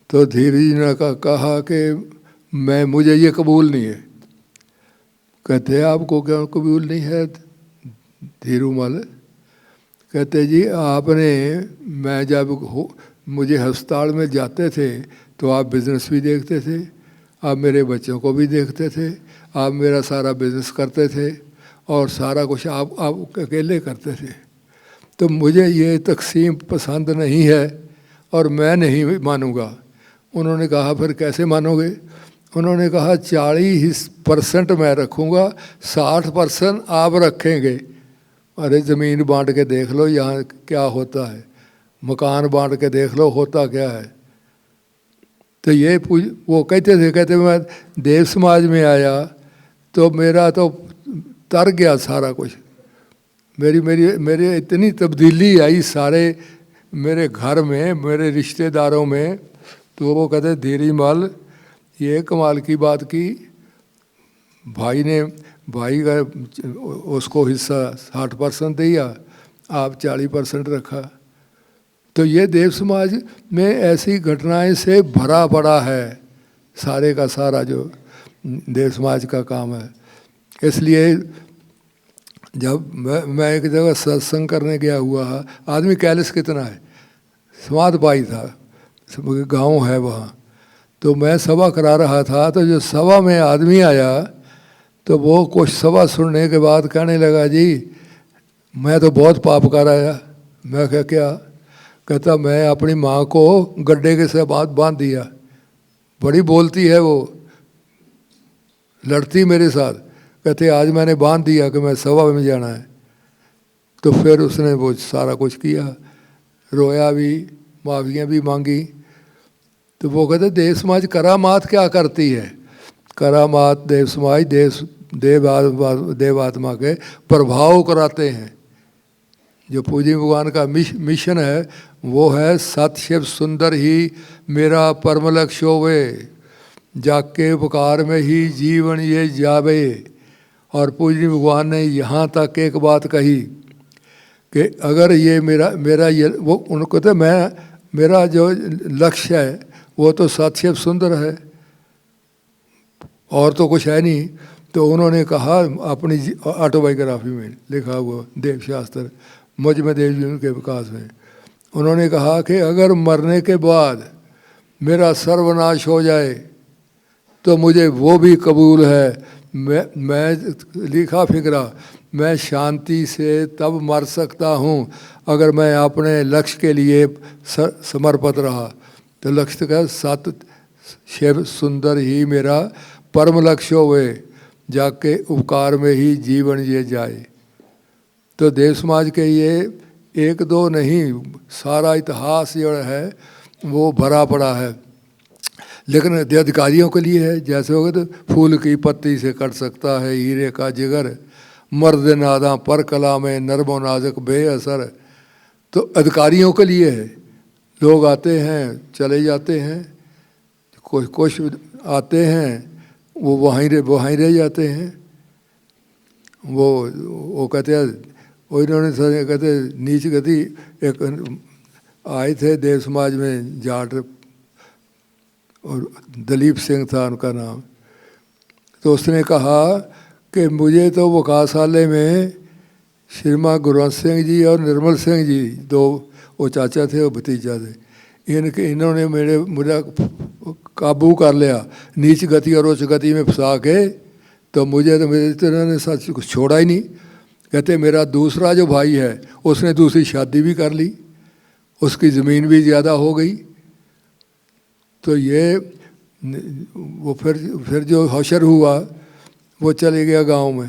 तो धीरज ने कहा कि मुझे ये कबूल नहीं है। कहते आपको क्या कबूल नहीं है धीरू मल? कहते जी आपने, मैं जब मुझे अस्पताल में जाते थे तो आप बिज़नेस भी देखते थे, आप मेरे बच्चों को भी देखते थे, आप मेरा सारा बिज़नेस करते थे और सारा कुछ आप अकेले करते थे। तो मुझे ये तकसीम पसंद नहीं है और मैं नहीं मानूँगा। उन्होंने कहा फिर कैसे मानोगे? उन्होंने कहा 40% मैं रखूँगा, 60% आप रखेंगे। अरे ज़मीन बांट के देख लो यहाँ क्या होता है, मकान बांट के देख लो होता क्या है। तो ये वो कहते मैं देव समाज में आया तो मेरा तो तर गया सारा कुछ। मेरी इतनी तब्दीली आई सारे मेरे घर में, मेरे रिश्तेदारों में। तो वो कहते धीरी मल ये कमाल की बात की, भाई का उसको हिस्सा 60% दिया, आप 40% रखा। तो ये देव समाज में ऐसी घटनाएं से भरा पड़ा है सारे का सारा जो देव समाज का काम है। इसलिए जब मैं एक जगह सत्संग करने गया हुआ, आदमी कैलस कितना है, समाध पाई था, गांव है वहाँ। तो मैं सभा करा रहा था, तो जो सभा में आदमी आया तो वो कुछ सभा सुनने के बाद कहने लगा जी मैं तो बहुत पाप कर आया। मैं क्या? कहता मैं अपनी माँ को गड्ढे के से बांध दिया। बड़ी बोलती है वो, लड़ती मेरे साथ। कहते आज मैंने बांध दिया कि मैं सभा में जाना है। तो फिर उसने वो सारा कुछ किया, रोया भी, माफ़ियाँ भी मांगी। तो वो कहते देव समाज करामात क्या करती है? करामात देव समाज देवात्मा के प्रभाव कराते हैं। जो पूजी भगवान का मिशन है वो है सत शिव सुंदर ही मेरा परम लक्ष्य होवे, जाके उपकार में ही जीवन ये जावे। और पूजी भगवान ने यहाँ तक एक बात कही कि अगर ये मेरा ये वो उनको तो मेरा जो लक्ष्य है वो तो सत शिव सुंदर है और तो कुछ है नहीं। तो उन्होंने कहा अपनी ऑटोबायोग्राफी में लिखा हुआ देव शास्त्र मुझ में देव जीवन के विकास में, उन्होंने कहा कि अगर मरने के बाद मेरा सर्वनाश हो जाए तो मुझे वो भी कबूल है। मैं लिखा फिक्रा, मैं शांति से तब मर सकता हूँ अगर मैं अपने लक्ष्य के लिए समर्पित रहा। तो लक्ष्य का सत शिव सुंदर ही मेरा परम लक्ष्य हुए, जाके उपकार में ही जीवन ये जाए। तो देव समाज के ये एक दो नहीं, सारा इतिहास जो है वो भरा पड़ा है। लेकिन अधिकारियों के लिए है, जैसे हो गए तो फूल की पत्ती से कट सकता है हीरे का जिगर, मर्द नादा पर कला में नरमो नाजक बेअसर। तो अधिकारियों के लिए है, लोग आते हैं चले जाते हैं, कुछ आते हैं वो वहीं रह जाते हैं। वो कहते हैं, वो इन्होंने कहते नीच गति एक आए थे देव समाज में जाट, और दलीप सिंह था उनका नाम। तो उसने कहा कि मुझे तो वकासालय में श्रीमान गुरवंश सिंह जी और निर्मल सिंह जी, दो वो चाचा थे और भतीजा थे, इन्होंने मुझे काबू कर लिया नीच गति और उच्च गति में फंसा के। तो मुझे तो मेरे तो इन्होंने सच कुछ छोड़ा ही नहीं। कहते मेरा दूसरा जो भाई है उसने दूसरी शादी भी कर ली, उसकी ज़मीन भी ज़्यादा हो गई। तो ये वो फिर जो हौशर हुआ वो चले गया गांव में।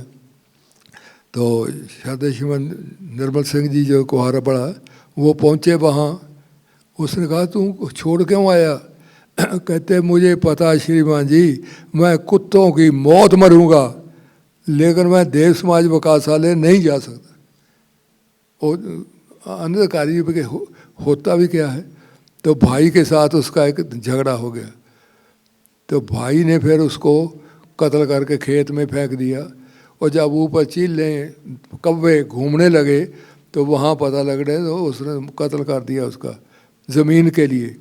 तो शारदा श्रीमान निर्मल सिंह जी जो कुहारा पड़ा वो पहुँचे वहाँ। उसने कहा तू छोड़ क्यों आया? कहते मुझे पता श्रीमान जी मैं कुत्तों की मौत मरूंगा, लेकिन मैं देव समाज वकासालय नहीं जा सकता। और अनधिकारी पे होता भी क्या है। तो भाई के साथ उसका एक झगड़ा हो गया, तो भाई ने फिर उसको कत्ल करके खेत में फेंक दिया। और जब ऊपर चीलें कौवे घूमने लगे तो वहाँ पता लग रहे तो उसने कत्ल कर दिया उसका ज़मीन के लिए।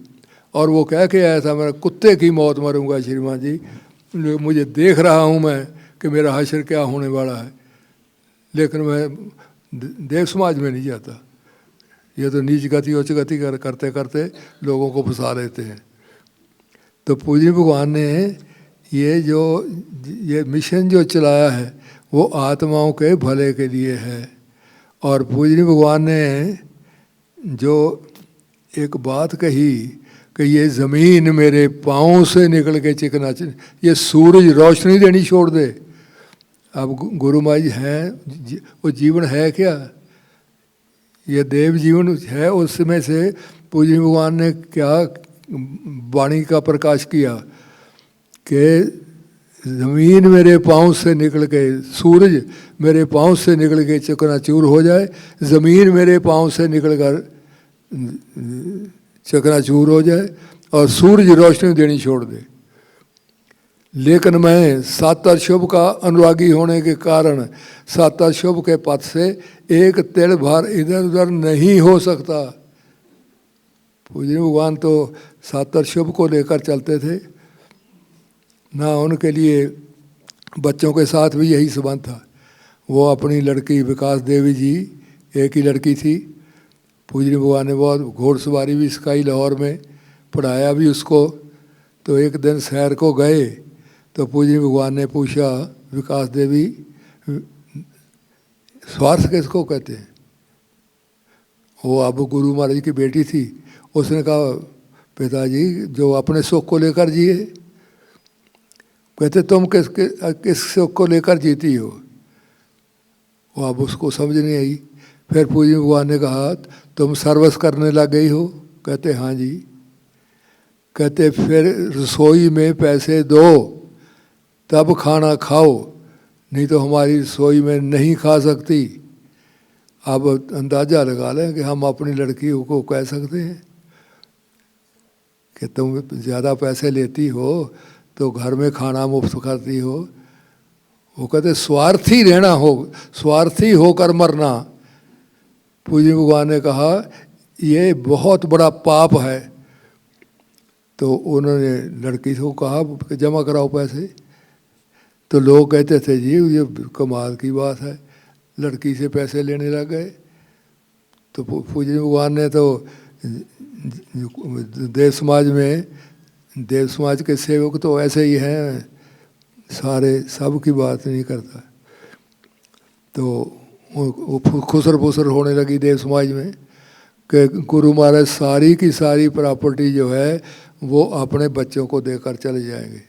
और वो कह के आया था मैं कुत्ते की मौत मरूंगा श्रीमान जी, मुझे देख रहा हूँ मैं कि मेरा हश्र क्या होने वाला है, लेकिन मैं देव समाज में नहीं जाता। ये तो नीच गति उच्च गति करते करते लोगों को फंसा लेते हैं। तो पूज्य भगवान ने ये मिशन जो चलाया है वो आत्माओं के भले के लिए है। और पूज्य भगवान ने जो एक बात कही कि ये ज़मीन मेरे पाँव से निकल के चिकना, ये सूरज रोशनी देनी छोड़ दे। अब गुरु माई हैं वो जीवन है क्या? ये देव जीवन है। उसमें से पूज्य भगवान ने क्या वाणी का प्रकाश किया कि ज़मीन मेरे पाँव से निकल के, सूरज मेरे पाँव से निकल के चकनाचूर हो जाए, ज़मीन मेरे पाँव से निकल कर चकनाचूर हो जाए और सूरज रोशनी देनी छोड़ दे। लेकिन मैं सातर शुभ का अनुरागी होने के कारण सातर शुभ के पथ से एक तिल भर इधर उधर नहीं हो सकता। पूज्य भगवान तो सातर शुभ को लेकर चलते थे ना, उनके लिए बच्चों के साथ भी यही संबंध था। वो अपनी लड़की विकास देवी जी, एक ही लड़की थी। पूज्य भगवान ने बहुत घोड़सवारी भी सिखाई, लाहौर में पढ़ाया भी उसको। तो एक दिन सैर को गए तो पूज्य भगवान ने पूछा, विकास देवी स्वार्थ किसको कहते हैं? वो अब गुरु महाराज की बेटी थी। उसने कहा पिताजी जो अपने सुख को लेकर जिए। कहते तुम किस सुख को लेकर जीती हो? वो अब उसको समझ नहीं आई। फिर पूज्य भगवान ने कहा तुम सर्विस करने लग गई हो? कहते हाँ जी। कहते फिर रसोई में पैसे दो तब खाना खाओ, नहीं तो हमारी रसोई में नहीं खा सकती। अब अंदाज़ा लगा लें कि हम अपनी लड़की को कह सकते हैं कि तुम ज़्यादा पैसे लेती हो तो घर में खाना मुफ्त खाती हो। वो कहते स्वार्थी रहना हो, स्वार्थी होकर मरना। पूज्य भगवान ने कहा ये बहुत बड़ा पाप है। तो उन्होंने लड़की को कहा कि जमा कराओ पैसे। तो लोग कहते थे जी ये कमाल की बात है, लड़की से पैसे लेने लग गए। तो पूजनीय भगवान ने तो देव समाज के सेवक तो ऐसे ही हैं, सारे सब की बात नहीं करता। तो वो खुसर फुसर होने लगी देव समाज में कि गुरु महाराज सारी की सारी प्रॉपर्टी जो है वो अपने बच्चों को देकर चले जाएंगे।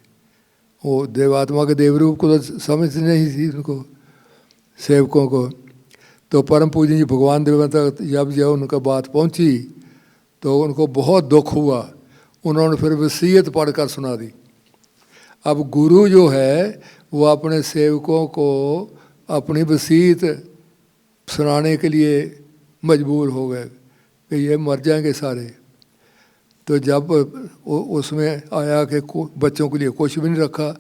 वो देवात्मा के देवरूप को तो समझ नहीं थी उनको, सेवकों को। तो परम पूजनीय भगवान देव तक जब उनका बात पहुंची तो उनको बहुत दुख हुआ। उन्होंने फिर वसीयत पढ़कर सुना दी। अब गुरु जो है वो अपने सेवकों को अपनी वसीयत सुनाने के लिए मजबूर हो गए कि ये मर जाएंगे सारे। तो जब उसमें आया कि बच्चों के लिए कुछ भी नहीं रखा,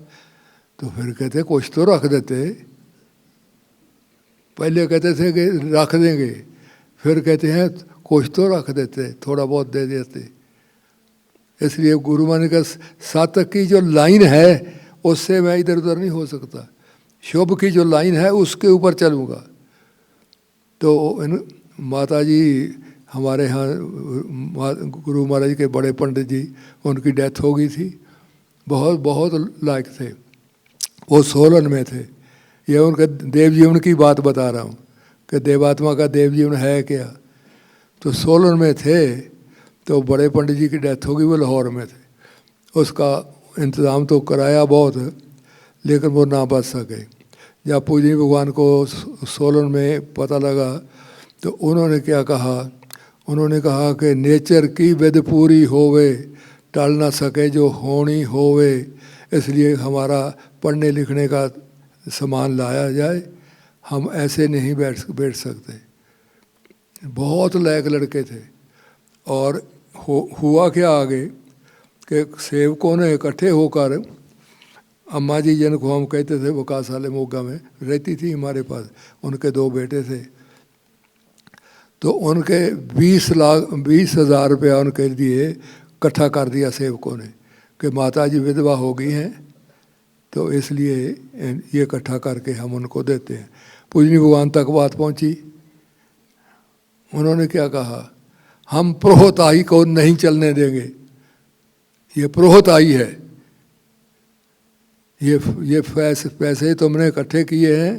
तो फिर कहते कुछ तो रख देते। पहले कहते थे कि रख देंगे, फिर कहते हैं कुछ तो रख देते, थोड़ा बहुत दे देते। इसलिए गुरु मान का सातक की जो लाइन है उससे मैं इधर उधर नहीं हो सकता, शुभ की जो लाइन है उसके ऊपर चलूँगा। तो माता जी हमारे यहाँ गुरु महाराज के बड़े पंडित जी, उनकी डेथ हो गई थी। बहुत बहुत लायक थे, वो सोलन में थे। ये उनके देव जीवन की बात बता रहा हूँ कि देवात्मा का देव जीवन है क्या। तो सोलन में थे, तो बड़े पंडित जी की डेथ हो गई, वो लाहौर में थे। उसका इंतज़ाम तो कराया बहुत, लेकिन वो ना बच सके। जब पूजनीय भगवान को सोलन में पता लगा तो उन्होंने क्या कहा, उन्होंने कहा कि नेचर की विध पूरी होवे, टल ना सके जो होनी होवे, इसलिए हमारा पढ़ने लिखने का सामान लाया जाए, हम ऐसे नहीं बैठ सकते। बहुत लायक लड़के थे। और हुआ क्या आगे कि सेवकों ने इकट्ठे होकर, अम्मा जी जिनको हम कहते थे वो कासाले मोगा में रहती थी हमारे पास, उनके 2 बेटे थे। तो उनके 20,000 रुपया उनके लिए इकट्ठा कर दिया सेवकों ने कि माता जी विधवा हो गई हैं, तो इसलिए ये इकट्ठा करके हम उनको देते हैं। पूजनीय भगवान तक बात पहुंची। उन्होंने क्या कहा, हम प्रोहताई को नहीं चलने देंगे, ये प्रोहताई है, ये पैसे तुमने इकट्ठे किए हैं,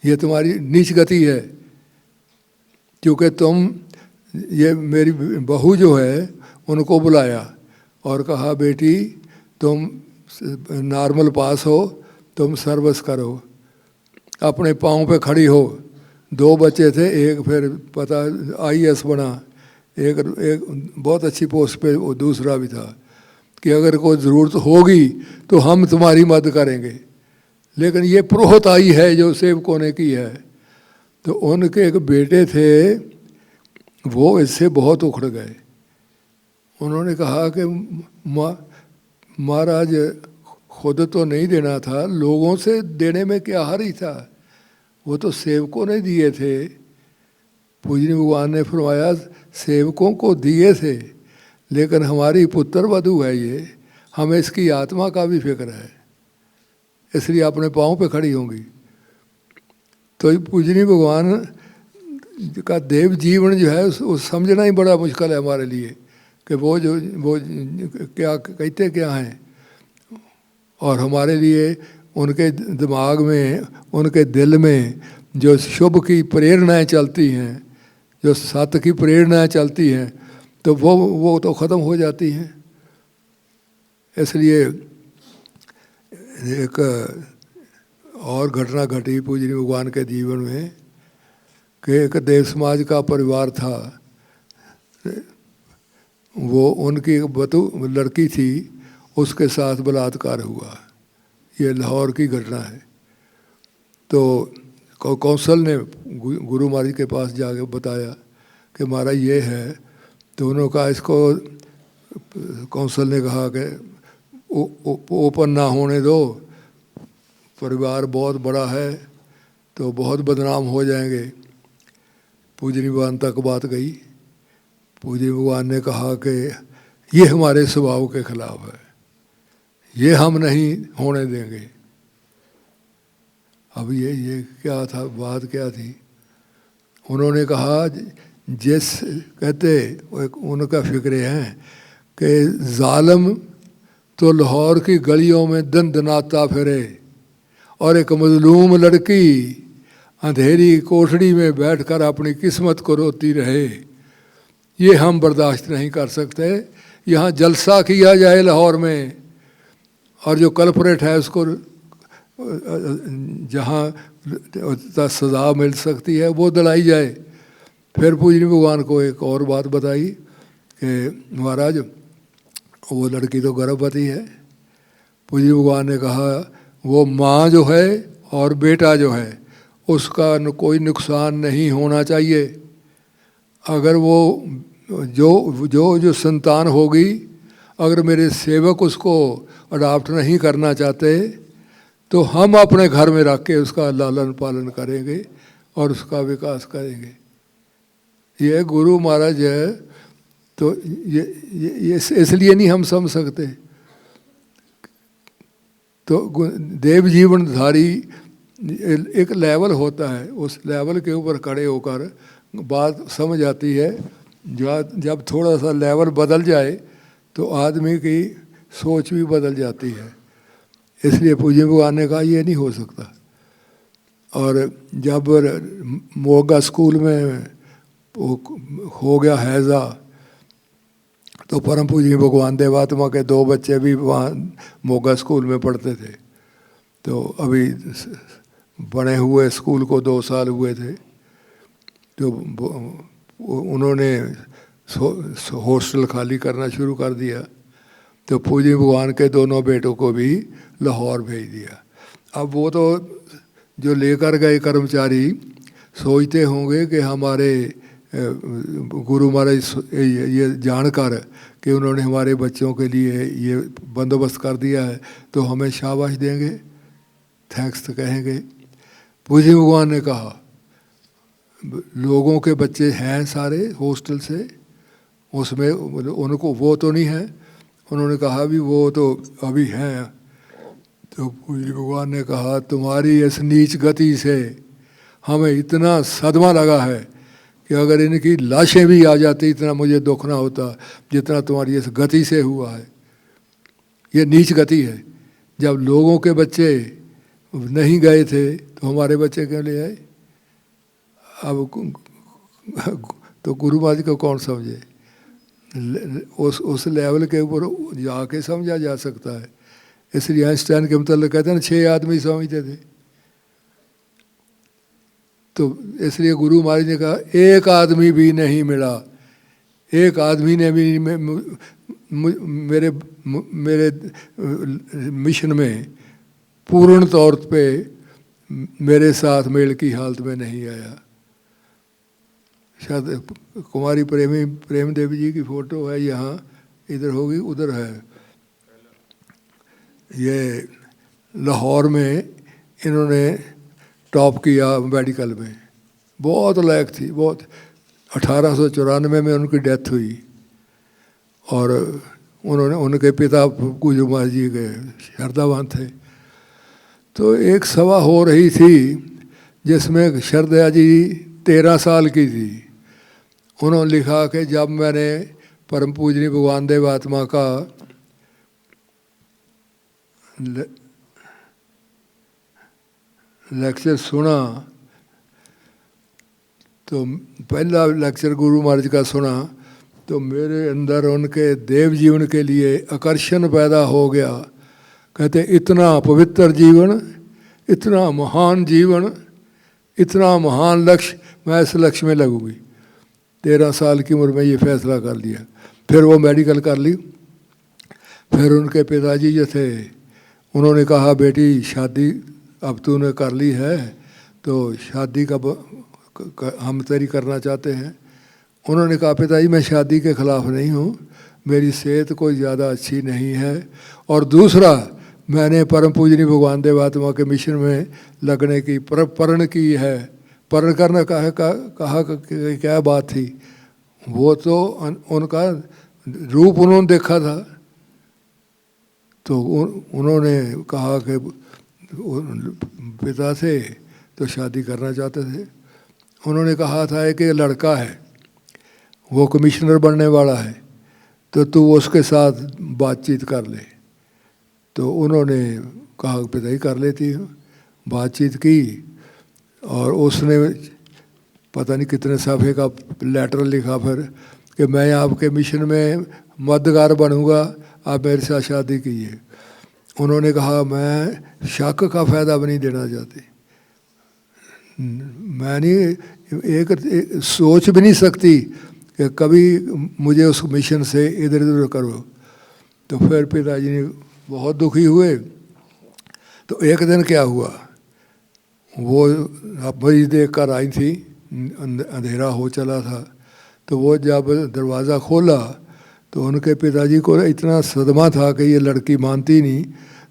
ये तुम्हारी नीच गति है। क्योंकि तुम, ये मेरी बहू जो है उनको बुलाया और कहा बेटी तुम नॉर्मल पास हो, तुम सर्विस करो, अपने पाँव पे खड़ी हो। 2 बच्चे थे, एक फिर पता IAS बना, एक बहुत अच्छी पोस्ट पे, वो दूसरा भी था कि अगर कोई ज़रूरत होगी तो हम तुम्हारी मदद करेंगे। लेकिन ये प्रोहताई है जो सेवकों ने की है। तो उनके एक बेटे थे, वो इससे बहुत उखड़ गए। उन्होंने कहा कि महाराज खुद तो नहीं देना था, लोगों से देने में क्या हर्ज था, वो तो सेवकों ने दिए थे। पूजनीय भगवान ने फरमाया सेवकों को दिए थे, लेकिन हमारी पुत्र वधू है ये, हमें इसकी आत्मा का भी फिक्र है, इसलिए अपने पाँव पे खड़ी होंगी। तो पूजनीय भगवान का देव जीवन जो है वो समझना ही बड़ा मुश्किल है हमारे लिए कि वो क्या कहते क्या हैं। और हमारे लिए उनके दिमाग में, उनके दिल में जो शुभ की प्रेरणाएं चलती हैं, जो सत्य की प्रेरणाएं चलती हैं, तो वो तो ख़त्म हो जाती हैं। इसलिए एक और घटना घटी पूजनीय भगवान के जीवन में कि एक देव समाज का परिवार था, वो उनकी एक लड़की थी, उसके साथ बलात्कार हुआ। ये लाहौर की घटना है। तो कौंसल ने गुरु महाराज के पास जाके बताया कि महाराज ये है। तो उन्होंने कहा, इसको कौंसल ने कहा कि ओपन ना होने दो, परिवार बहुत बड़ा है तो बहुत बदनाम हो जाएंगे। पूजनीय भगवान तक बात गई। पूजनीय भगवान ने कहा कि ये हमारे स्वभाव के खिलाफ है, ये हम नहीं होने देंगे। अब ये क्या था, बात क्या थी? उन्होंने कहा जिस कहते उनका फिक्र है कि जालिम तो लाहौर की गलियों में दंदनाता फिरे और एक मजलूम लड़की अंधेरी कोठड़ी में बैठकर अपनी किस्मत को रोती रहे। ये हम बर्दाश्त नहीं कर सकते। यहाँ जलसा किया जाए लाहौर में और जो कल्परेट है उसको जहाँ सज़ा मिल सकती है वो दिलाई जाए। फिर पूजनी भगवान को एक और बात बताई कि महाराज वो लड़की तो गर्भवती है। पूजनी भगवान ने कहा वो माँ जो है और बेटा जो है उसका कोई नुकसान नहीं होना चाहिए। अगर वो जो संतान होगी, अगर मेरे सेवक उसको अडॉप्ट नहीं करना चाहते तो हम अपने घर में रख के उसका लालन पालन करेंगे और उसका विकास करेंगे। ये गुरु महाराज है, तो ये इसलिए नहीं हम समझ सकते। तो देव जीवनधारी एक लेवल होता है, उस लेवल के ऊपर खड़े होकर बात समझ आती है। जब थोड़ा सा लेवल बदल जाए तो आदमी की सोच भी बदल जाती है। इसलिए पूज्य भगवान ने कहा ये नहीं हो सकता। और जब मोगा स्कूल में हो गया हैज़ा तो परम पूज्य भगवान देवात्मा के 2 बच्चे भी वहाँ मोगा स्कूल में पढ़ते थे। तो अभी बने हुए स्कूल को 2 साल हुए थे, तो उन्होंने हॉस्टल खाली करना शुरू कर दिया। तो पूज्य भगवान के दोनों बेटों को भी लाहौर भेज दिया। अब वो तो जो लेकर गए कर्मचारी सोचते होंगे कि हमारे गुरु महाराज ये जानकर कि उन्होंने हमारे बच्चों के लिए ये बंदोबस्त कर दिया है तो हमें शाबाश देंगे, थैंक्स तो कहेंगे। पूज्य भगवान ने कहा लोगों के बच्चे हैं सारे हॉस्टल से, उसमें उनको वो तो नहीं है। उन्होंने कहा भी वो तो अभी हैं। तो पूज्य भगवान ने कहा तुम्हारी इस नीच गति से हमें इतना सदमा लगा है कि अगर इनकी लाशें भी आ जाती इतना मुझे दुख ना होता जितना तुम्हारी इस गति से हुआ है। ये नीच गति है। जब लोगों के बच्चे नहीं गए थे तो हमारे बच्चे क्यों ले आए? अब तो गुरु महाराज को कौन समझे? उस लेवल के ऊपर जाके समझा जा सकता है। इसलिए आइंस्टाइन के मतलब कहते हैं 6 आदमी समझते थे। तो इसलिए गुरु महाराज ने कहा एक आदमी भी नहीं मिला, एक आदमी ने भी मेरे मिशन में पूर्ण तौर पे मेरे साथ मेल की हालत में नहीं आया। शायद कुमारी प्रेम देवी जी की फ़ोटो है यहाँ, इधर होगी उधर है। ये लाहौर में इन्होंने टॉप किया मेडिकल में, बहुत लायक थी बहुत। 1894 में उनकी डेथ हुई और उनके पिता पूज्य महाराज जी के श्रद्धावान थे। तो एक सभा हो रही थी जिसमें श्रद्धा जी 13 साल की थी। उन्होंने लिखा कि जब मैंने परम पूजनी भगवान देव आत्मा का लेक्चर सुना तो पहला लेक्चर गुरु महाराज का सुना तो मेरे अंदर उनके देव जीवन के लिए आकर्षण पैदा हो गया। कहते इतना पवित्र जीवन, इतना महान जीवन, इतना महान लक्ष्य, मैं इस लक्ष्य में लगूंगी। 13 साल की उम्र में ये फैसला कर लिया। फिर वो मेडिकल कर ली। फिर उनके पिताजी जो थे उन्होंने कहा बेटी शादी अब तूने कर ली है तो शादी का हम तेरी करना चाहते हैं। उन्होंने कहा पिताजी मैं शादी के ख़िलाफ़ नहीं हूँ, मेरी सेहत कोई ज़्यादा अच्छी नहीं है और दूसरा मैंने परम पूजनी भगवान देव आत्मा के मिशन में लगने की प्रण की है। प्रण करने का है कहा क्या बात थी? वो तो उनका रूप उन्होंने देखा था। तो उन्होंने कहा कि पिता थे तो शादी करना चाहते थे। उन्होंने कहा था कि लड़का है वो कमिश्नर बनने वाला है तो तू उसके साथ बातचीत कर ले। तो उन्होंने कहा पिता ही कर लेती हूँ। बातचीत की और उसने पता नहीं कितने सफ़े का लेटर लिखा फिर कि मैं आपके मिशन में मददगार बनूंगा, आप मेरे साथ शादी कीजिए। उन्होंने कहा मैं शक का फ़ायदा भी नहीं देना चाहती, मैं नहीं एक सोच भी नहीं सकती कि कभी मुझे उस मिशन से इधर उधर करो। तो फिर पिताजी ने बहुत दुखी हुए। तो एक दिन क्या हुआ, वो मरीज देख कर आई थी, अंधेरा हो चला था। तो वो जब दरवाज़ा खोला तो उनके पिताजी को इतना सदमा था कि ये लड़की मानती नहीं।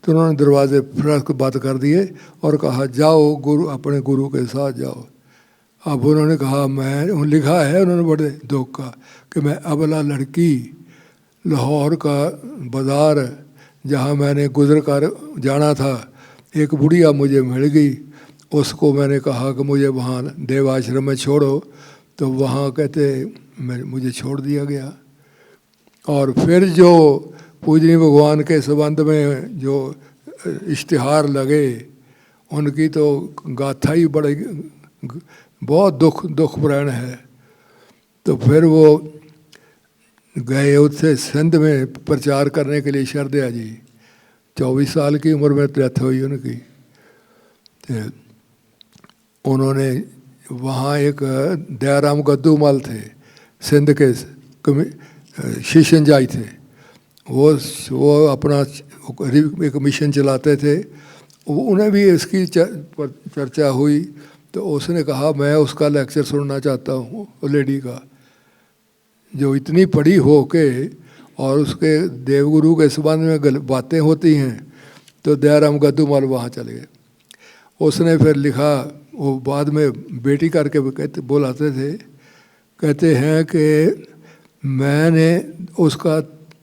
तो उन्होंने दरवाजे फिर बात कर दिए और कहा जाओ गुरु, अपने गुरु के साथ जाओ। अब उन्होंने कहा मैं, लिखा है उन्होंने बड़े दुख का कि मैं अबला लड़की, लाहौर का बाज़ार जहाँ मैंने गुजर कर जाना था, एक बुढ़िया मुझे मिल गई। उसको मैंने कहा कि मुझे वहाँ देव आश्रम में छोड़ो, तो वहाँ कहते मुझे छोड़ दिया गया। और फिर जो पूजनीय भगवान के संबंध में जो इश्तिहार लगे उनकी तो गाथा ही बड़े बहुत दुखपूर्ण है। तो फिर वो गए उससे सिंध में प्रचार करने के लिए। शरदया जी 24 साल की उम्र में डेथ हुई उनकी। तो उन्होंने वहाँ एक दयाराम गद्दूमल थे, सिंध के शिशनजाई थे, वो अपना एक मिशन चलाते थे। उन्हें भी इसकी चर्चा हुई। तो उसने कहा मैं उसका लेक्चर सुनना चाहता हूँ, लेडी का, जो इतनी पढ़ी हो के और उसके देवगुरु के संबंध में बातें होती हैं। तो दयाराम गद्दूमल वहाँ चले गए। उसने फिर लिखा, वो बाद में बेटी करके बुलाते थे, कहते हैं कि मैंने उसका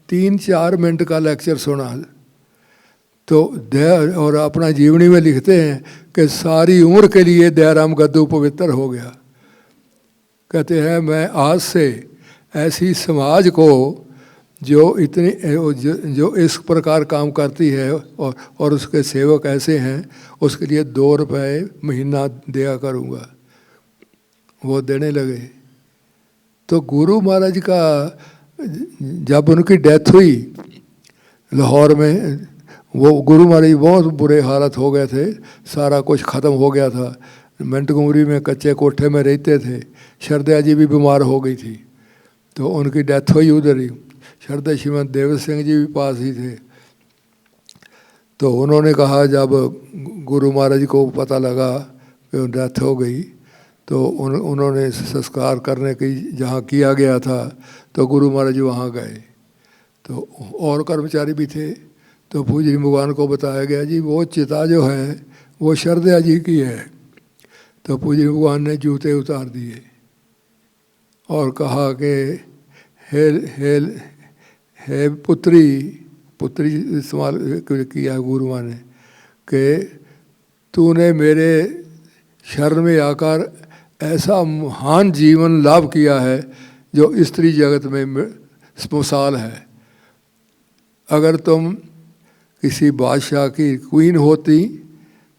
3-4 मिनट का लेक्चर सुना। तो और अपना जीवनी में लिखते हैं कि सारी उम्र के लिए दयाराम गद्दू पवित्र हो गया। कहते हैं मैं आज से ऐसी समाज को जो इतनी जो इस प्रकार काम करती है और उसके सेवक ऐसे हैं, उसके लिए 2 रुपये महीना दिया करूँगा। वो देने लगे। तो गुरु महाराज का जब उनकी डेथ हुई लाहौर में, वो गुरु महाराज बहुत बुरे हालत हो गए थे, सारा कुछ ख़त्म हो गया था। मंटगुमरी में कच्चे कोठे में रहते थे। शरदया जी भी बीमार हो गई थी, तो उनकी डेथ हुई उधर ही। शरदया श्रीमद देव सिंह जी भी पास ही थे। तो उन्होंने कहा जब गुरु महाराज को पता लगा कि डेथ हो गई, तो उन्होंने संस्कार करने की जहाँ किया गया था, तो गुरु महाराज वहाँ गए। तो और कर्मचारी भी थे। तो पूजनीय भगवान को बताया गया जी वो चिता जो है वो शरदया जी की है। तो पूजनीय भगवान ने जूते उतार दिए और कहा कि हे पुत्री इस्तेमाल किया गुरु माँ ने कि तूने मेरे शरण में आकर ऐसा महान जीवन लाभ किया है जो स्त्री जगत में मिसाल है। अगर तुम किसी बादशाह की क्वीन होती,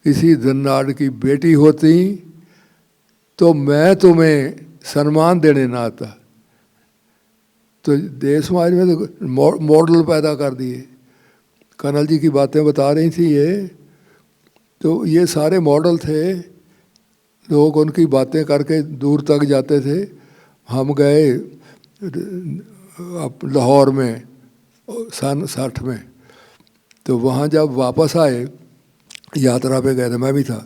किसी धननाट की बेटी होती, तो मैं तुम्हें सम्मान देने ना आता। तो देश समाज में तो मॉडल पैदा कर दिए। कर्नल जी की बातें बता रही थी ये, तो ये सारे मॉडल थे। लोग उनकी बातें करके दूर तक जाते थे। हम गए लाहौर में सन 60 में, तो वहाँ जब वापस आए, यात्रा पे गए थे, मैं भी था,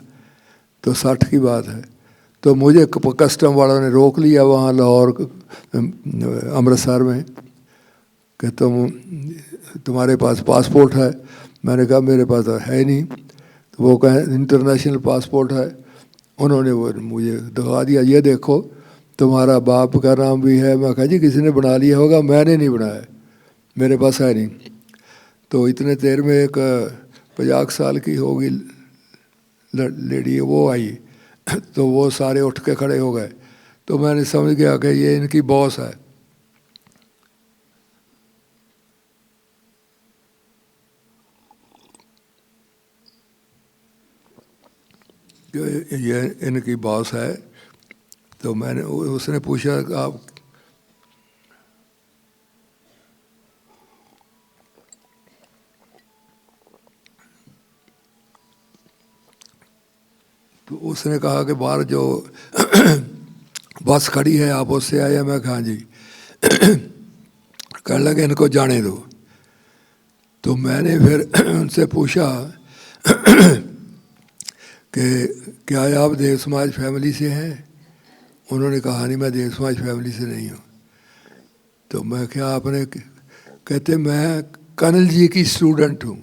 तो 60 की बात है। तो मुझे कस्टम वालों ने रोक लिया वहाँ लाहौर अमृतसर में कि तुम्हारे पास पासपोर्ट है। मैंने कहा मेरे पास है नहीं। तो वो कहें इंटरनेशनल पासपोर्ट है। उन्होंने वो मुझे दिखा दिया, ये देखो तुम्हारा बाप का नाम भी है। मैं कहा जी किसी ने बना लिया होगा, मैंने नहीं बनाया, मेरे पास है नहीं। तो इतने देर में एक 50 साल की होगी लेडी है वो आई, तो वो सारे उठ के खड़े हो गए। तो मैंने समझ गया कि ये इनकी बॉस है। ये इनकी बॉस है। तो मैंने उसने पूछा आप तो उसने कहा कि बाहर जो बस खड़ी है आप उससे आए? मैं कहा जी। कहने लगे इनको जाने दो। तो मैंने फिर उनसे पूछा कि क्या आप देव समाज फैमिली से हैं? उन्होंने कहा नहीं, मैं देव समाज फैमिली से नहीं हूँ। तो मैं क्या आपने? कहते मैं कनल जी की स्टूडेंट हूँ,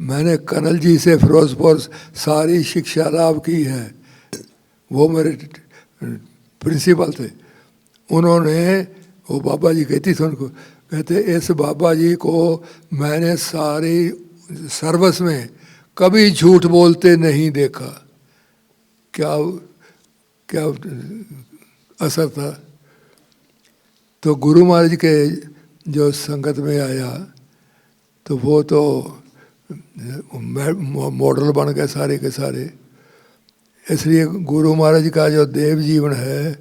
मैंने कनल जी से फिरोजपुर सारी शिक्षा लाभ की है, वो मेरे प्रिंसिपल थे। उन्होंने, वो बाबा जी कहती थी उनको, कहते इस बाबा जी को मैंने सारी सर्विस में कभी झूठ बोलते नहीं देखा। क्या क्या असर था। तो गुरु महाराज के जो संगत में आया तो वो तो मॉडल बन गए सारे के सारे। इसलिए गुरु महाराज का जो देव जीवन है,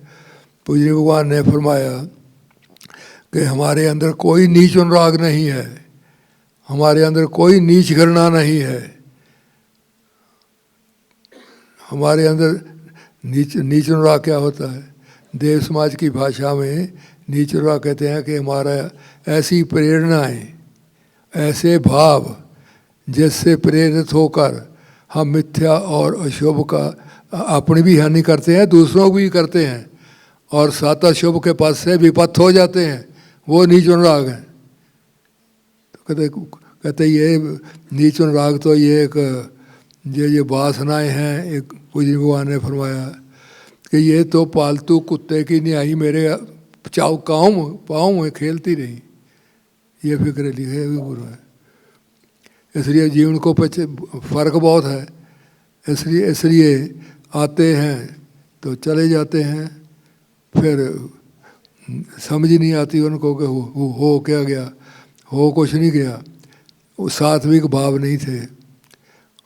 पूज्य भगवान ने फरमाया कि हमारे अंदर कोई नीच अनुराग नहीं है, हमारे अंदर कोई नीच घृणा नहीं है। हमारे अंदर नीच अनुराग क्या होता है? देव समाज की भाषा में नीच अनुराग कहते हैं कि हमारा ऐसी प्रेरणाएं, ऐसे भाव जिससे प्रेरित होकर हम मिथ्या और अशुभ का अपनी भी हानि करते हैं, दूसरों को भी करते हैं, और सात अशुभ के पास से विपत्त हो जाते हैं, वो नीच अनुराग है। तो कहते ये नीच अनुराग तो ये एक ये वासनाएं हैं। एक पूज्य भगवान ने फरमाया कि ये तो पालतू कुत्ते की न्याई मेरे पाँव में खेलती रही। ये फिक्र लिखे भी गुरु है। इसलिए जीवन को फर्क बहुत है। इसलिए आते हैं तो चले जाते हैं, फिर समझ ही नहीं आती उनको कि हो क्या गया, हो कुछ नहीं गया। वो सात्विक भाव नहीं थे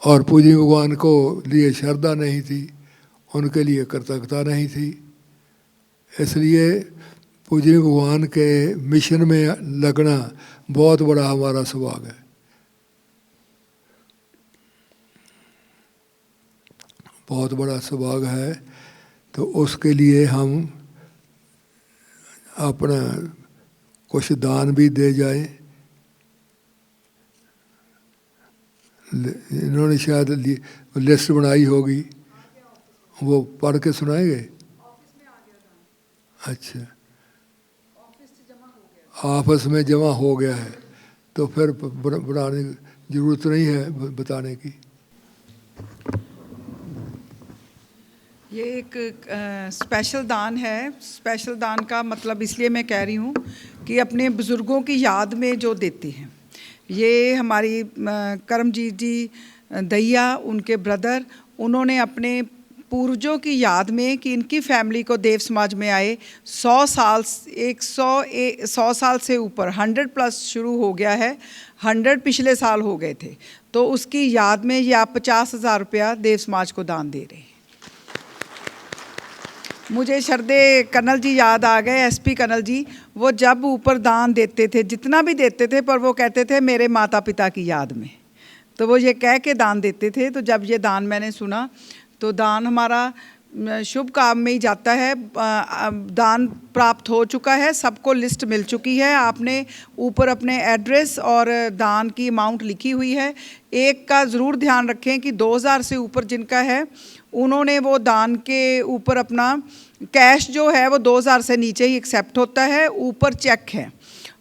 और पूज्य भगवान को लिए श्रद्धा नहीं थी, उनके लिए कृतज्ञता नहीं थी। इसलिए पूज्य भगवान के मिशन में लगना बहुत बड़ा हमारा सौभाग्य है। बहुत बड़ा सौभाग्य है। तो उसके लिए हम अपना कुछ दान भी दे जाए। इन्होंने शायद लिस्ट बनाई होगी, वो पढ़ के सुनाएंगे। अच्छा, आपस में जमा हो गया है तो फिर बनाने की जरूरत नहीं है बताने की।
ये एक स्पेशल दान है। स्पेशल दान का मतलब इसलिए मैं कह रही हूँ कि अपने बुज़ुर्गों की याद में जो देते हैं। ये हमारी करमजीत जी दैया, उनके ब्रदर, उन्होंने अपने पूर्वजों की याद में कि इनकी फैमिली को देव समाज में आए 100 साल से ऊपर 100+ शुरू हो गया है, 100 पिछले साल हो गए थे। तो उसकी याद में ये आप 50,000 रुपया देव समाज को दान दे रहे हैं। मुझे शरदे कनल जी याद आ गए, एसपी कनल जी। वो जब ऊपर दान देते थे, जितना भी देते थे, पर वो कहते थे मेरे माता पिता की याद में, तो वो ये कह के दान देते थे। तो जब ये दान मैंने सुना तो दान हमारा शुभ काम में ही जाता है। दान प्राप्त हो चुका है, सबको लिस्ट मिल चुकी है। आपने ऊपर अपने एड्रेस और दान की अमाउंट लिखी हुई है। एक का ज़रूर ध्यान रखें कि 2000 से ऊपर जिनका है उन्होंने वो दान के ऊपर अपना कैश जो है वो 2000 से नीचे ही एक्सेप्ट होता है, ऊपर चेक है।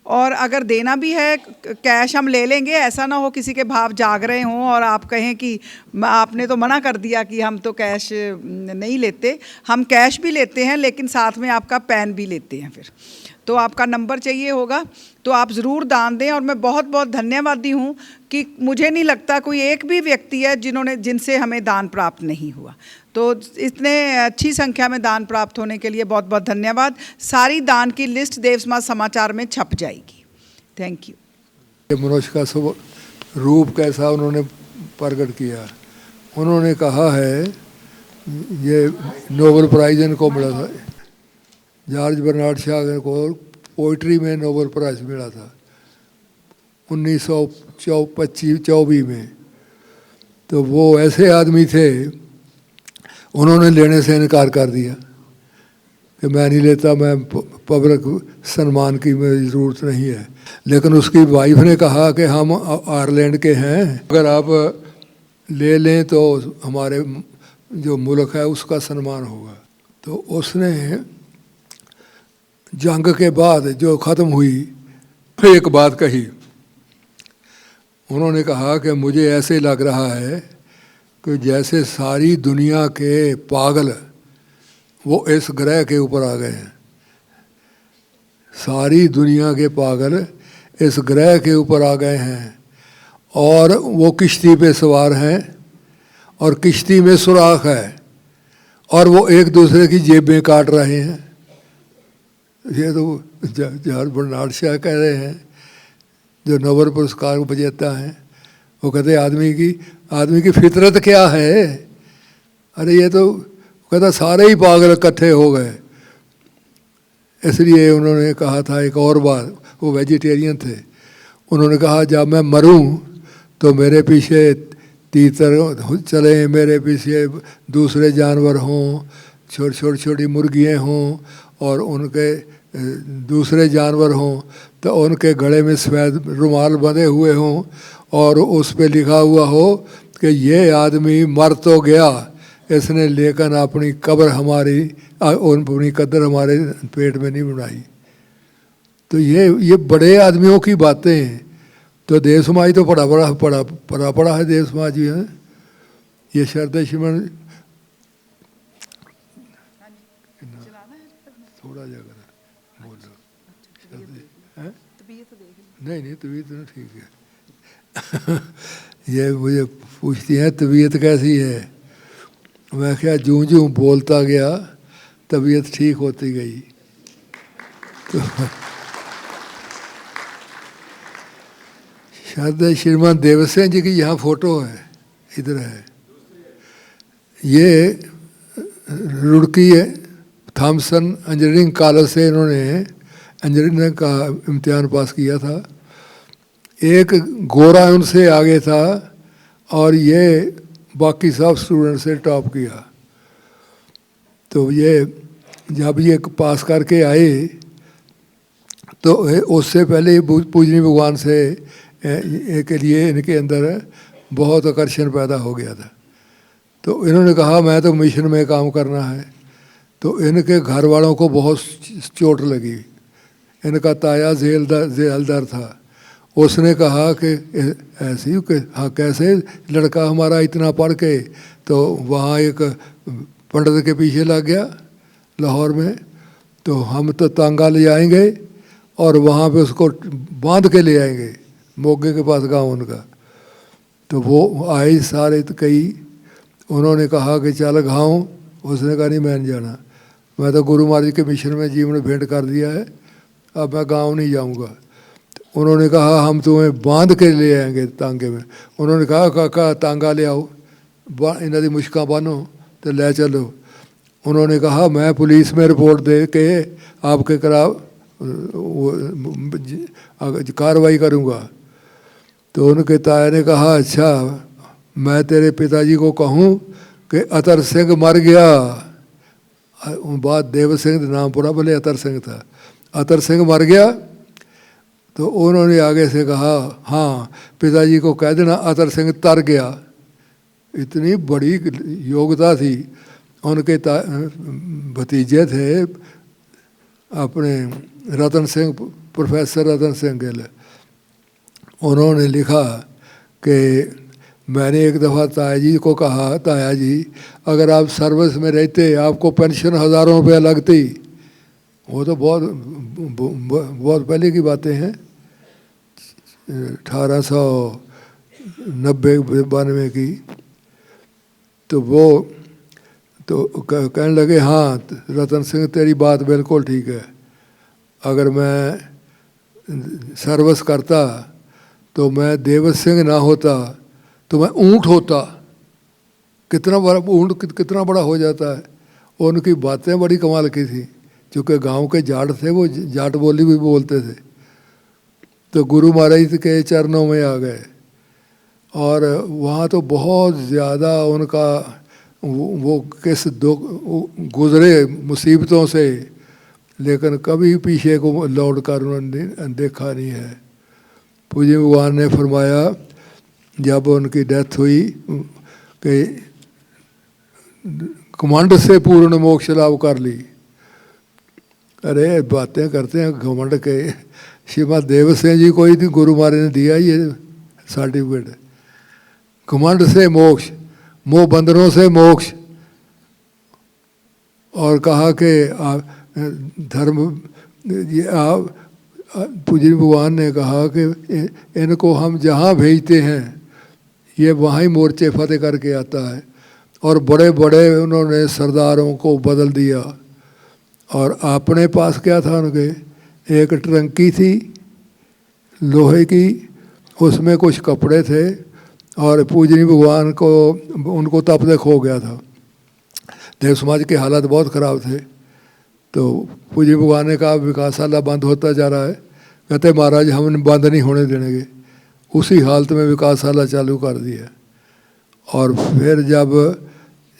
और अगर देना भी है कैश हम ले लेंगे, ऐसा ना हो किसी के भाव जाग रहे हों और आप कहें कि आपने तो मना कर दिया कि हम तो कैश नहीं लेते। हम कैश भी लेते हैं लेकिन साथ में आपका पैन भी लेते हैं फिर। तो आपका नंबर चाहिए होगा, तो आप ज़रूर दान दें। और मैं बहुत बहुत धन्यवादी हूँ कि मुझे नहीं लगता कोई एक भी व्यक्ति है जिनसे हमें दान प्राप्त नहीं हुआ। तो इतने अच्छी संख्या में दान प्राप्त होने के लिए बहुत बहुत धन्यवाद। सारी दान की लिस्ट देव समाज समाचार में छप जाएगी। Thank you.
मनुष्य का रूप कैसा उन्होंने प्रकट किया। उन्होंने कहा है, ये नोबेल प्राइज़ इनको मिला था, जॉर्ज बर्नार्ड शॉ को पोइट्री में नोबेल प्राइज़ मिला था 1924 में। तो वो ऐसे आदमी थे, उन्होंने लेने से इनकार कर दिया कि मैं नहीं लेता, मैं पब्लिक सम्मान की मेरी ज़रूरत नहीं है। लेकिन उसकी वाइफ ने कहा कि हम आयरलैंड के हैं, अगर आप ले लें तो हमारे जो मुल्क है उसका सम्मान होगा। तो उसने जंग के बाद जो ख़त्म हुई एक बात कही। उन्होंने कहा कि मुझे ऐसे लग रहा है कि जैसे सारी दुनिया के पागल वो इस ग्रह के ऊपर आ गए हैं। सारी दुनिया के पागल इस ग्रह के ऊपर आ गए हैं और वो किश्ती पे सवार हैं और किश्ती में सुराख है और वो एक दूसरे की जेबें काट रहे हैं। ये तो जॉर्ज बर्नार्ड शॉ कह रहे हैं, जो नोबेल पुरस्कार विजेता हैं। वो कहते हैं आदमी की फितरत क्या है। अरे ये तो कहता सारे ही पागल इकट्ठे हो गए। इसलिए उन्होंने कहा था एक और बात, वो वेजिटेरियन थे। उन्होंने कहा जब मैं मरूं तो मेरे पीछे तीतर चले, मेरे पीछे दूसरे जानवर हों, छोटी मुर्गियाँ हों और उनके दूसरे जानवर हों, तो उनके गले में सफ़ेद रुमाल बंधे हुए हों और उस पे लिखा हुआ हो कि ये आदमी मर तो गया, इसने लेकिन अपनी कब्र अपनी कदर हमारे पेट में नहीं बनाई। तो ये बड़े आदमियों की बातें हैं। तो देव समाज तो पड़ा है देव समाज भी है। ये श्रद्धेय श्रीमन थोड़ा जगह बोल रहा नहीं तबीयत तो ठीक है। ये मुझे पूछती हैं तबीयत कैसी है। मैं क्या जूं बोलता गया तबीयत ठीक होती गई। तो श्रद्धेय श्रीमान देवसेन जी की यहाँ फोटो है, इधर है। ये रुड़की थॉमसन इंजीनियरिंग कॉलेज से इन्होंने इंजीनियरिंग का इम्तिहान पास किया था। एक गोरा उनसे आगे था और ये बाकी सब स्टूडेंट से टॉप किया। तो ये जब ये पास करके आए तो उससे पहले पूजनीय भगवान से के लिए इनके अंदर बहुत आकर्षण पैदा हो गया था। तो इन्होंने कहा मैं तो मिशन में काम करना है। तो इनके घर वालों को बहुत चोट लगी। इनका ताया जेलदार था। उसने कहा कि ऐसे ही कि हाँ कैसे लड़का हमारा इतना पढ़ के तो वहाँ एक पंडित के पीछे लग गया लाहौर में। तो हम तो तांगा ले आएंगे और वहाँ पे उसको बांध के ले आएंगे, मोगे के पास गांव उनका। तो वो आए सारे तो कई। उन्होंने कहा कि चल गाँव। उसने कहा नहीं मैं नहीं जाना, मैं तो गुरु महाराज के मिशन में जीवन भेंट कर दिया है, अब मैं गाँव नहीं जाऊँगा। उन्होंने कहा हम तुम्हें बांध के ले आएंगे तांगे में। उन्होंने कहा काका तांगा ले आओ, इन्हों की मुश्कां बांधो तो ले चलो। उन्होंने कहा मैं पुलिस में रिपोर्ट दे के आपके खिलाफ कार्रवाई करूँगा। तो उनके ताया ने कहा अच्छा मैं तेरे पिताजी को कहूँ कि अतर सिंह मर गया। बात देव सिंह नाम पूरा भले अतर सिंह था। अतर सिंह मर गया। तो उन्होंने आगे से कहा हाँ पिताजी को कह देना अतर सिंह तर गया। इतनी बड़ी योग्यता थी। उनके भतीजे थे अपने रतन सिंह, प्रोफेसर रतन सिंह गिल। उन्होंने लिखा कि मैंने एक दफ़ा ताया जी को कहा ताया जी अगर आप सर्विस में रहते आपको पेंशन हज़ारों रुपया लगती, वो तो बहुत बहुत पहले की बातें हैं, 1890-92 की। तो वो तो कहने लगे, हाँ रतन सिंह तेरी बात बिल्कुल ठीक है, अगर मैं सर्विस करता तो मैं देवत सिंह ना होता तो मैं ऊँट होता। कितना बड़ा ऊँट कितना बड़ा हो जाता है। उनकी बातें बड़ी कमाल की थी, चूँकि गांव के जाट थे, वो जाट बोली भी बोलते थे। तो गुरु महाराज के चरणों में आ गए और वहाँ तो बहुत ज़्यादा उनका वो किस दुख गुजरे मुसीबतों से, लेकिन कभी पीछे को लौट कर उन्होंने देखा नहीं है। पूज्य भगवान ने फरमाया जब उनकी डेथ हुई कि घमंड से पूर्ण मोक्ष लाभ कर ली। अरे बातें करते हैं घमंड के। श्रीमद देव सिंह जी को ही गुरु महाराज ने दिया ये सर्टिफिकेट, घमंड से मोक्ष, मोह बंधनों से मोक्ष। और कहा कि धर्म ये आप पूज्य भगवान ने कहा कि इनको हम जहाँ भेजते हैं ये वहाँ ही मोर्चे फतेह करके आता है। और बड़े बड़े उन्होंने सरदारों को बदल दिया। और अपने पास क्या था उनके, एक टंकी थी लोहे की, उसमें कुछ कपड़े थे और पूजनी भगवान को उनको तप तक हो गया था। देव समाज के हालात बहुत ख़राब थे। तो पूज्य भगवान ने कहा विकासशाला बंद होता जा रहा है। कहते महाराज हम बंद नहीं होने देंगे। उसी हालत में विकासशाला चालू कर दिया। और फिर जब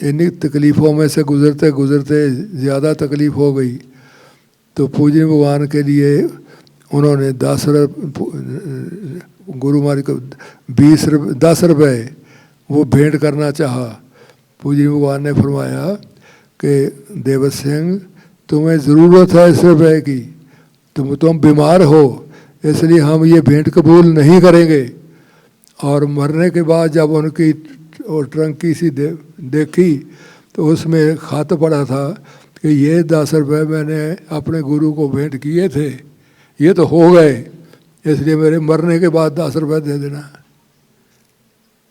इन्हीं तकलीफ़ों में से गुज़रते गुज़रते ज़्यादा तकलीफ़ हो गई तो पूज्य भगवान के लिए उन्होंने 10 गुरु महाराज को 10 रुपये वो भेंट करना चाहा। पूज्य भगवान ने फरमाया कि देवत सिंह तुम्हें ज़रूरत है इस रुपये की, तुम बीमार हो, इसलिए हम ये भेंट कबूल नहीं करेंगे। और मरने के बाद जब उनकी और टंकी सी देखी तो उसमें खत पड़ा था कि ये 10 रुपये मैंने अपने गुरु को भेंट किए थे, ये तो हो गए, इसलिए मेरे मरने के बाद 10 रुपये दे देना।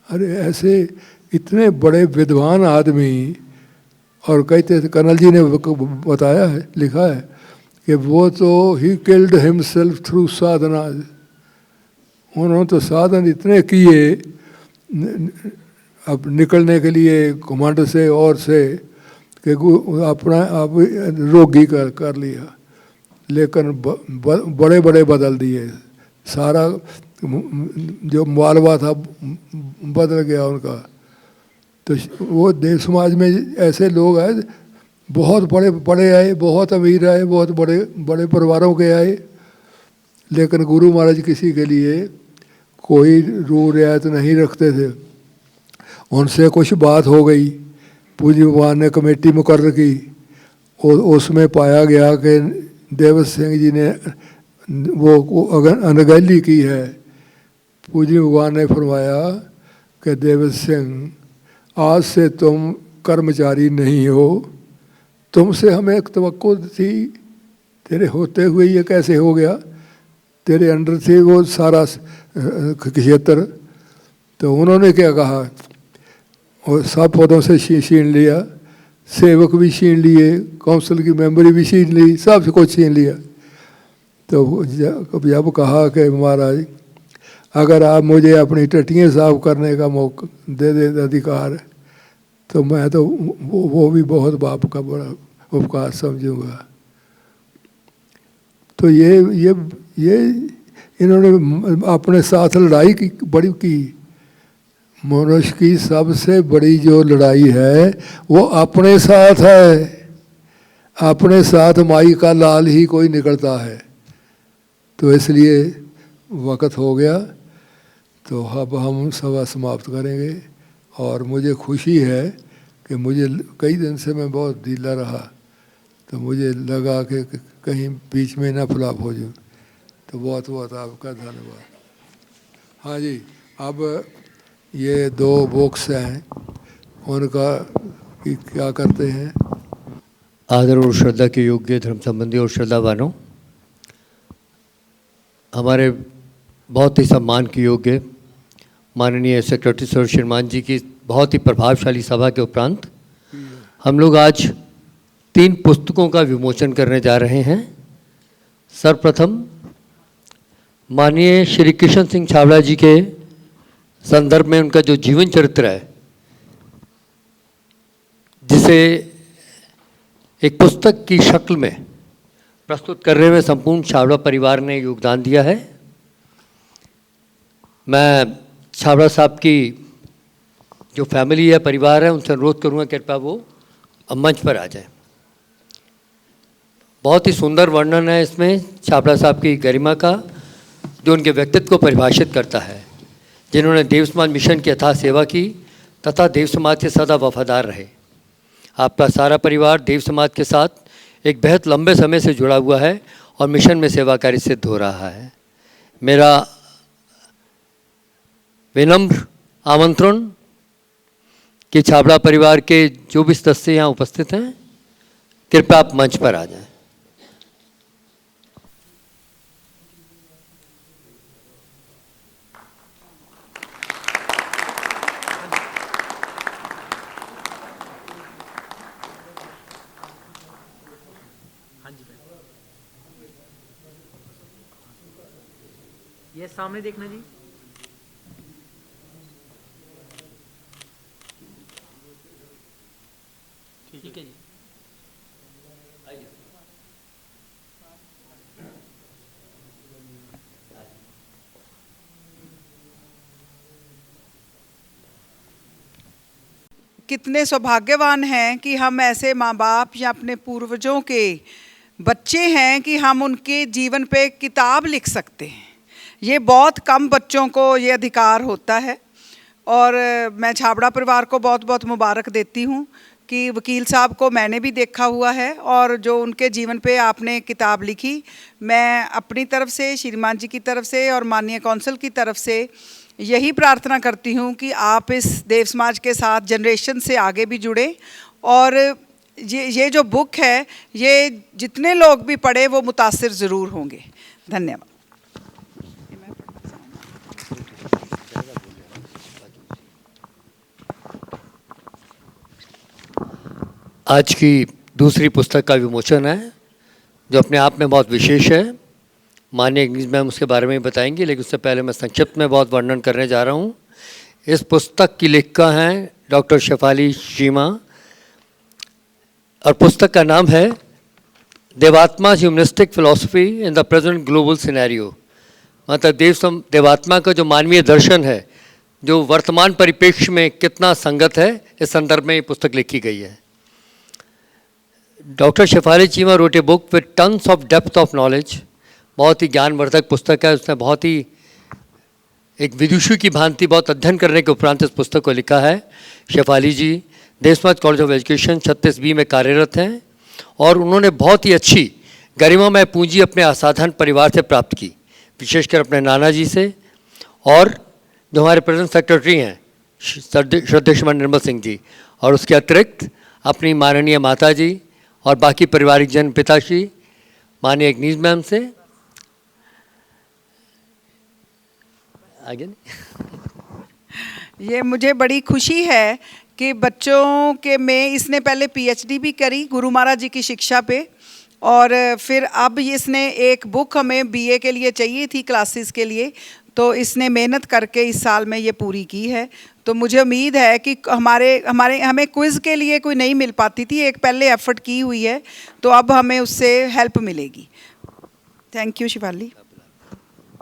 अरे ऐसे इतने बड़े विद्वान आदमी। और कहते थे, कर्नल जी ने बताया है, लिखा है कि वो तो ही किल्ड हिमसेल्फ थ्रू साधना। उन्होंने तो साधन इतने किए अब निकलने के लिए घमंड से और से कि अपना आप रोगी कर लिया, लेकिन बड़े बड़े बदल दिए। सारा जो मालवा था बदल गया उनका। तो वो देव समाज में ऐसे लोग आए, बहुत बड़े बड़े आए, बहुत अमीर आए, बहुत बड़े बड़े परिवारों के आए, लेकिन गुरु महाराज किसी के लिए कोई रू रियायत नहीं रखते थे। उनसे कुछ बात हो गई, पूज्य भगवान ने कमेटी मुकर्रर की और उसमें पाया गया कि देवत सिंह जी ने वो अनगहली की है। पूज्य भगवान ने फरमाया कि देवत सिंह आज से तुम कर्मचारी नहीं हो, तुमसे हमें एक तवक्को थी, तेरे होते हुए ये कैसे हो गया, तेरे अंडर थे वो सारा क्षेत्र। तो उन्होंने क्या कहा, और सब पदों से छीन लिया, सेवक भी छीन लिए, काउंसिल की मेंबरी भी छीन ली, सब कुछ छीन लिया। तो जब कहा कि महाराज अगर आप मुझे अपनी टट्टियाँ साफ करने का मौका दे अधिकार, तो मैं तो वो भी बहुत बाप का बड़ा उपकार समझूंगा। तो ये इन्होंने अपने साथ लड़ाई की बड़ी की। मनुष्य की सबसे बड़ी जो लड़ाई है वो अपने साथ है। अपने साथ माई का लाल ही कोई निकलता है। तो इसलिए वक़्त हो गया, तो अब हम सभा समाप्त करेंगे। और मुझे खुशी है कि मुझे कई दिन से मैं बहुत ढीला रहा, तो मुझे लगा कि कहीं बीच में ना फ्लॉप हो जाऊँ। तो बहुत बहुत आपका धन्यवाद। हाँ जी, अब ये 2 बॉक्स हैं, उनका क्या करते हैं।
आदर और श्रद्धा के योग्य धर्म संबंधी और श्रद्धावानों, हमारे बहुत ही सम्मान के योग्य माननीय सेक्रेटरी सर श्रीमान जी की बहुत ही प्रभावशाली सभा के उपरांत हम लोग आज 3 पुस्तकों का विमोचन करने जा रहे हैं। सर्वप्रथम माननीय श्री किशन सिंह छाबड़ा जी के संदर्भ में उनका जो जीवन चरित्र है, जिसे एक पुस्तक की शक्ल में प्रस्तुत करने में संपूर्ण छाबड़ा परिवार ने योगदान दिया है। मैं छाबड़ा साहब की जो फैमिली है, परिवार है, उनसे अनुरोध करूँगा कृपया वो मंच पर आ जाए। बहुत ही सुंदर वर्णन है इसमें छाबड़ा साहब की गरिमा का, जो उनके व्यक्तित्व को परिभाषित करता है, जिन्होंने देव समाज मिशन की अथाह सेवा की तथा देव समाज से सदा वफादार रहे। आपका सारा परिवार देव समाज के साथ एक बेहद लंबे समय से जुड़ा हुआ है और मिशन में सेवा कार्य सिद्ध हो रहा है। मेरा विनम्र आमंत्रण कि छाबड़ा परिवार के जो भी सदस्य यहाँ उपस्थित हैं, कृपया आप मंच पर आ जाएं।
ये सामने देखना जी। ठीक है जी।
कितने सौभाग्यवान हैं कि हम ऐसे माँ बाप या अपने पूर्वजों के बच्चे हैं कि हम उनके जीवन पे किताब लिख सकते हैं। ये बहुत कम बच्चों को ये अधिकार होता है और मैं छाबड़ा परिवार को बहुत बहुत मुबारक देती हूँ कि वकील साहब को मैंने भी देखा हुआ है और जो उनके जीवन पे आपने किताब लिखी, मैं अपनी तरफ से, श्रीमान जी की तरफ से और माननीय कौंसिल की तरफ से यही प्रार्थना करती हूँ कि आप इस देव समाज के साथ जनरेशन से आगे भी जुड़े और ये जो बुक है, ये जितने लोग भी पढ़े वो मुतासिर ज़रूर होंगे। धन्यवाद।
आज की दूसरी पुस्तक का विमोचन है, जो अपने आप में बहुत विशेष है। माननीय इंग्लिश मैम उसके बारे में बताएंगी, लेकिन उससे पहले मैं संक्षिप्त में बहुत वर्णन करने जा रहा हूँ। इस पुस्तक की लेखिका हैं डॉक्टर शेफाली चीमा और पुस्तक का नाम है Devatma humanistic philosophy in the present global scenario. मतलब देवात्मा का जो मानवीय दर्शन है, जो वर्तमान परिप्रेक्ष्य में कितना संगत है, इस संदर्भ में ये पुस्तक लिखी गई है। Doctor Shefali Cheema wrote a book with tons of depth of knowledge. बहुत ही ज्ञानवर्धक पुस्तक है। उसने बहुत ही एक विदुषी की भांति बहुत अध्ययन करने के उपरांत इस पुस्तक को लिखा है। शेफाली जी देव समाज कॉलेज ऑफ एजुकेशन 36B में कार्यरत हैं और उन्होंने बहुत ही अच्छी गरिमामय पूंजी अपने असाधारण परिवार से प्राप्त की, विशेषकर अपने नाना जी से, और जो हमारे प्रेजेंट सेक्रेटरी हैं श्रद्धेय श्रीमान निर्मल सिंह जी, और उसके अतिरिक्त अपनी माननीय माता जी और बाकी पारिवारिक जन, पिताश्री माननीय अग्निज मैम से। आगे
ये मुझे बड़ी खुशी है कि बच्चों के में इसने पहले PhD भी करी गुरु महाराज जी की शिक्षा पे, और फिर अब इसने एक बुक हमें BA के लिए चाहिए थी, क्लासेस के लिए, तो इसने मेहनत करके इस साल में ये पूरी की है। तो मुझे उम्मीद है कि हमें क्विज़ के लिए कोई नहीं मिल पाती थी, एक पहले एफर्ट की हुई है, तो अब हमें उससे हेल्प मिलेगी। Thank you Shivali.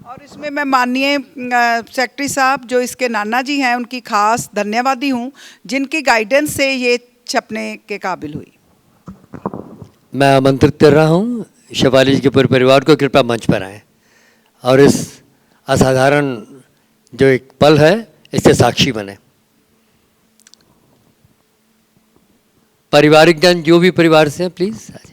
और इसमें मैं माननीय सेक्रेटरी साहब जो इसके नाना जी हैं उनकी खास धन्यवादी हूँ, जिनकी गाइडेंस से ये छपने के काबिल हुई।
मैं आमंत्रित कर रहा हूँ शेफाली जी के पूरे परिवार को, कृपया मंच पर आएँ और इस असाधारण जो एक पल है इससे साक्षी बने। पारिवारिक जन जो भी परिवार से हैं प्लीज़ आ जाइए।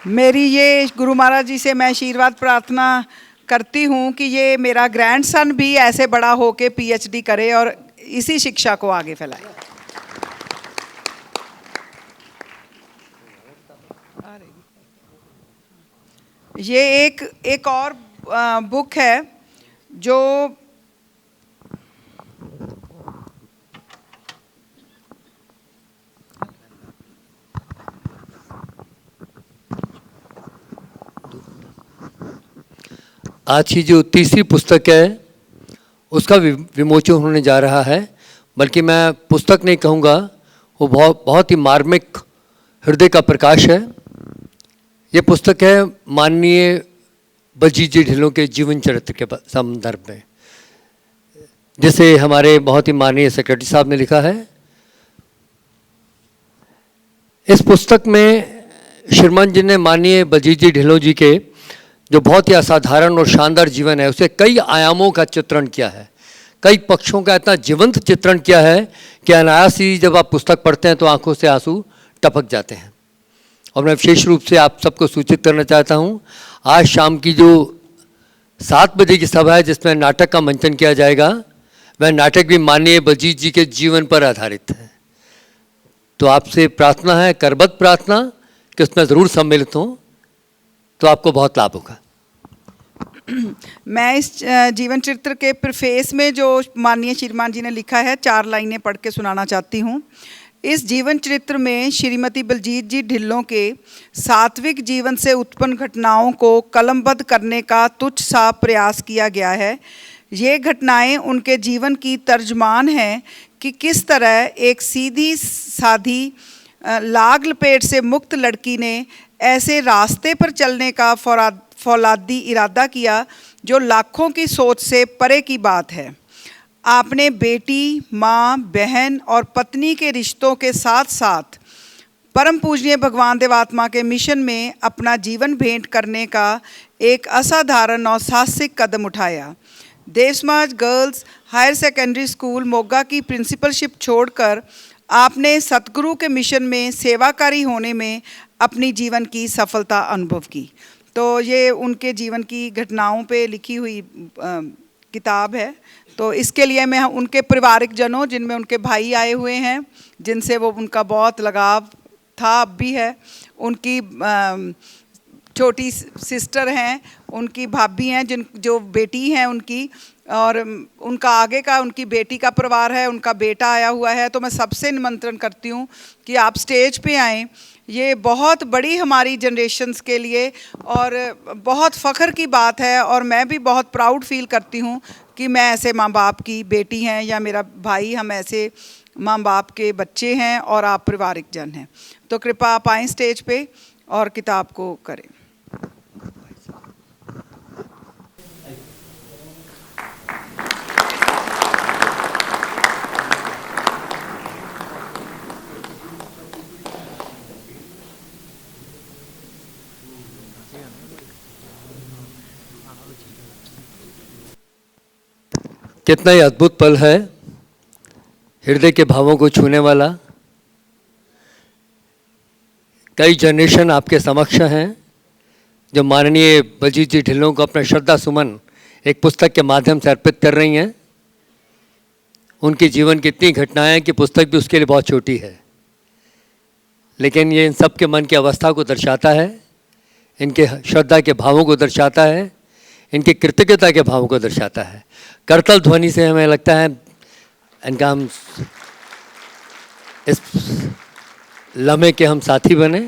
मेरी ये गुरु महाराज जी से मैं आशीर्वाद प्रार्थना करती हूँ कि ये मेरा ग्रैंडसन भी ऐसे बड़ा होके पीएचडी करे और इसी शिक्षा को आगे फैलाए। ये एक और बुक है जो
आज की जो तीसरी पुस्तक है उसका विमोचन होने जा रहा है, बल्कि मैं पुस्तक नहीं कहूँगा, वो बहुत ही मार्मिक हृदय का प्रकाश है। ये पुस्तक है माननीय बलजीत जी ढिल्लों के जीवन चरित्र के संदर्भ में, जिसे हमारे बहुत ही माननीय सेक्रेटरी साहब ने लिखा है। इस पुस्तक में श्रीमान जी ने माननीय बलजीत जी ढिल्लों जी के जो बहुत ही असाधारण और शानदार जीवन है उसे कई आयामों का चित्रण किया है, कई पक्षों का इतना जीवंत चित्रण किया है कि अनायास ही जब आप पुस्तक पढ़ते हैं तो आंखों से आंसू टपक जाते हैं। और मैं विशेष रूप से आप सबको सूचित करना चाहता हूं, आज शाम की जो 7 बजे की सभा है जिसमें नाटक का मंचन किया जाएगा, वह नाटक भी माननीय बलजीत जी के जीवन पर आधारित है। तो आपसे प्रार्थना है, करबद्ध प्रार्थना, कि उसमें ज़रूर सम्मिलित हों, तो आपको बहुत लाभ होगा।
मैं इस जीवन चरित्र के प्रीफेस में जो माननीय श्रीमान जी ने लिखा है 4 लाइनें पढ़ के सुनाना चाहती हूँ। इस जीवन चरित्र में श्रीमती बलजीत जी ढिल्लों के सात्विक जीवन से उत्पन्न घटनाओं को कलमबद्ध करने का तुच्छ सा प्रयास किया गया है। ये घटनाएं उनके जीवन की तर्जमान हैं कि किस तरह एक सीधी साधी लाग लपेट से मुक्त लड़की ने ऐसे रास्ते पर चलने का फौलादी इरादा किया जो लाखों की सोच से परे की बात है। आपने बेटी, माँ, बहन और पत्नी के रिश्तों के साथ साथ परम पूजनीय भगवान देवात्मा के मिशन में अपना जीवन भेंट करने का एक असाधारण और साहसिक कदम उठाया। Dev Samaj girls higher secondary school Moga की प्रिंसिपलशिप छोड़कर आपने सतगुरु के मिशन में सेवाकारी होने में अपनी जीवन की सफलता अनुभव की। तो ये उनके जीवन की घटनाओं पे लिखी हुई किताब है। तो इसके लिए मैं उनके पारिवारिक जनों, जिनमें उनके भाई आए हुए हैं, जिनसे वो उनका बहुत लगाव था, अब भी है, उनकी छोटी सिस्टर हैं, उनकी भाभी हैं, जो बेटी हैं उनकी, और उनका आगे का उनकी बेटी का परिवार है, उनका बेटा आया हुआ है। तो मैं सबसे निमंत्रण करती हूँ कि आप स्टेज पे आएँ। ये बहुत बड़ी हमारी जनरेशन्स के लिए और बहुत फ़ख्र की बात है, और मैं भी बहुत प्राउड फील करती हूँ कि मैं ऐसे माँ बाप की बेटी हैं, या मेरा भाई, हम ऐसे माँ बाप के बच्चे हैं और आप पारिवारिक जन हैं। तो कृपा आप आएँ स्टेज पे और किताब को करें।
कितना ही अद्भुत पल है, हृदय के भावों को छूने वाला। कई जनरेशन आपके समक्ष हैं जो माननीय बलजीत जी ढिल्लों को अपना श्रद्धा सुमन एक पुस्तक के माध्यम से अर्पित कर रही हैं। उनके जीवन की इतनी घटनाएं कि पुस्तक भी उसके लिए बहुत छोटी है, लेकिन ये इन सब के मन की अवस्था को दर्शाता है, इनके श्रद्धा के भावों को दर्शाता है, इनकी कृतज्ञता के भावों को दर्शाता है। करतल ध्वनि से हमें लगता है इनका हम इस लम्हे के हम साथी बने।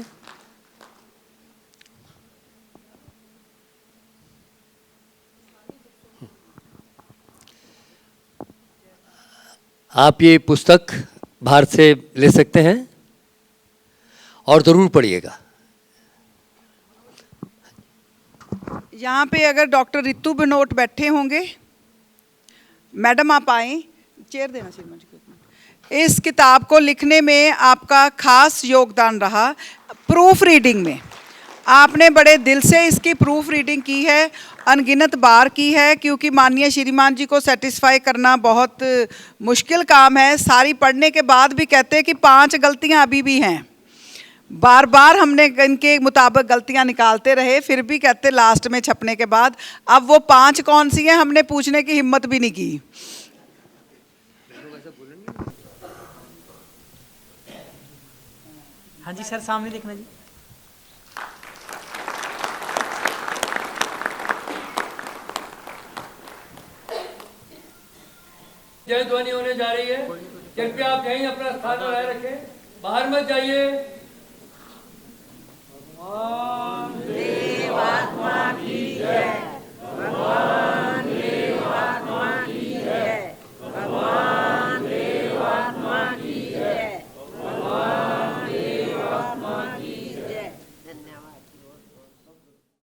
आप ये पुस्तक भारत से ले सकते हैं और ज़रूर पढ़िएगा।
यहाँ पे अगर डॉक्टर रितु बनोट बैठे होंगे, मैडम आप आएँ, चेयर देना श्रीमान जी को। इस किताब को लिखने में आपका खास योगदान रहा प्रूफ रीडिंग में। आपने बड़े दिल से इसकी प्रूफ रीडिंग की है, अनगिनत बार की है, क्योंकि माननीय श्रीमान जी को सेटिस्फाई करना बहुत मुश्किल काम है। सारी पढ़ने के बाद भी कहते हैं कि 5 गलतियां अभी भी हैं। बार बार हमने इनके मुताबिक गलतियां निकालते रहे, फिर भी कहते लास्ट में छपने के बाद अब वो 5 कौन सी हैं हमने पूछने की हिम्मत भी नहीं की।
हाँ जी सर, सामने देखना जी।
जय ध्वनि होने जा रही है। कृपया आप यहीं अपना स्थान बनाए रखें, बाहर मत जाइए।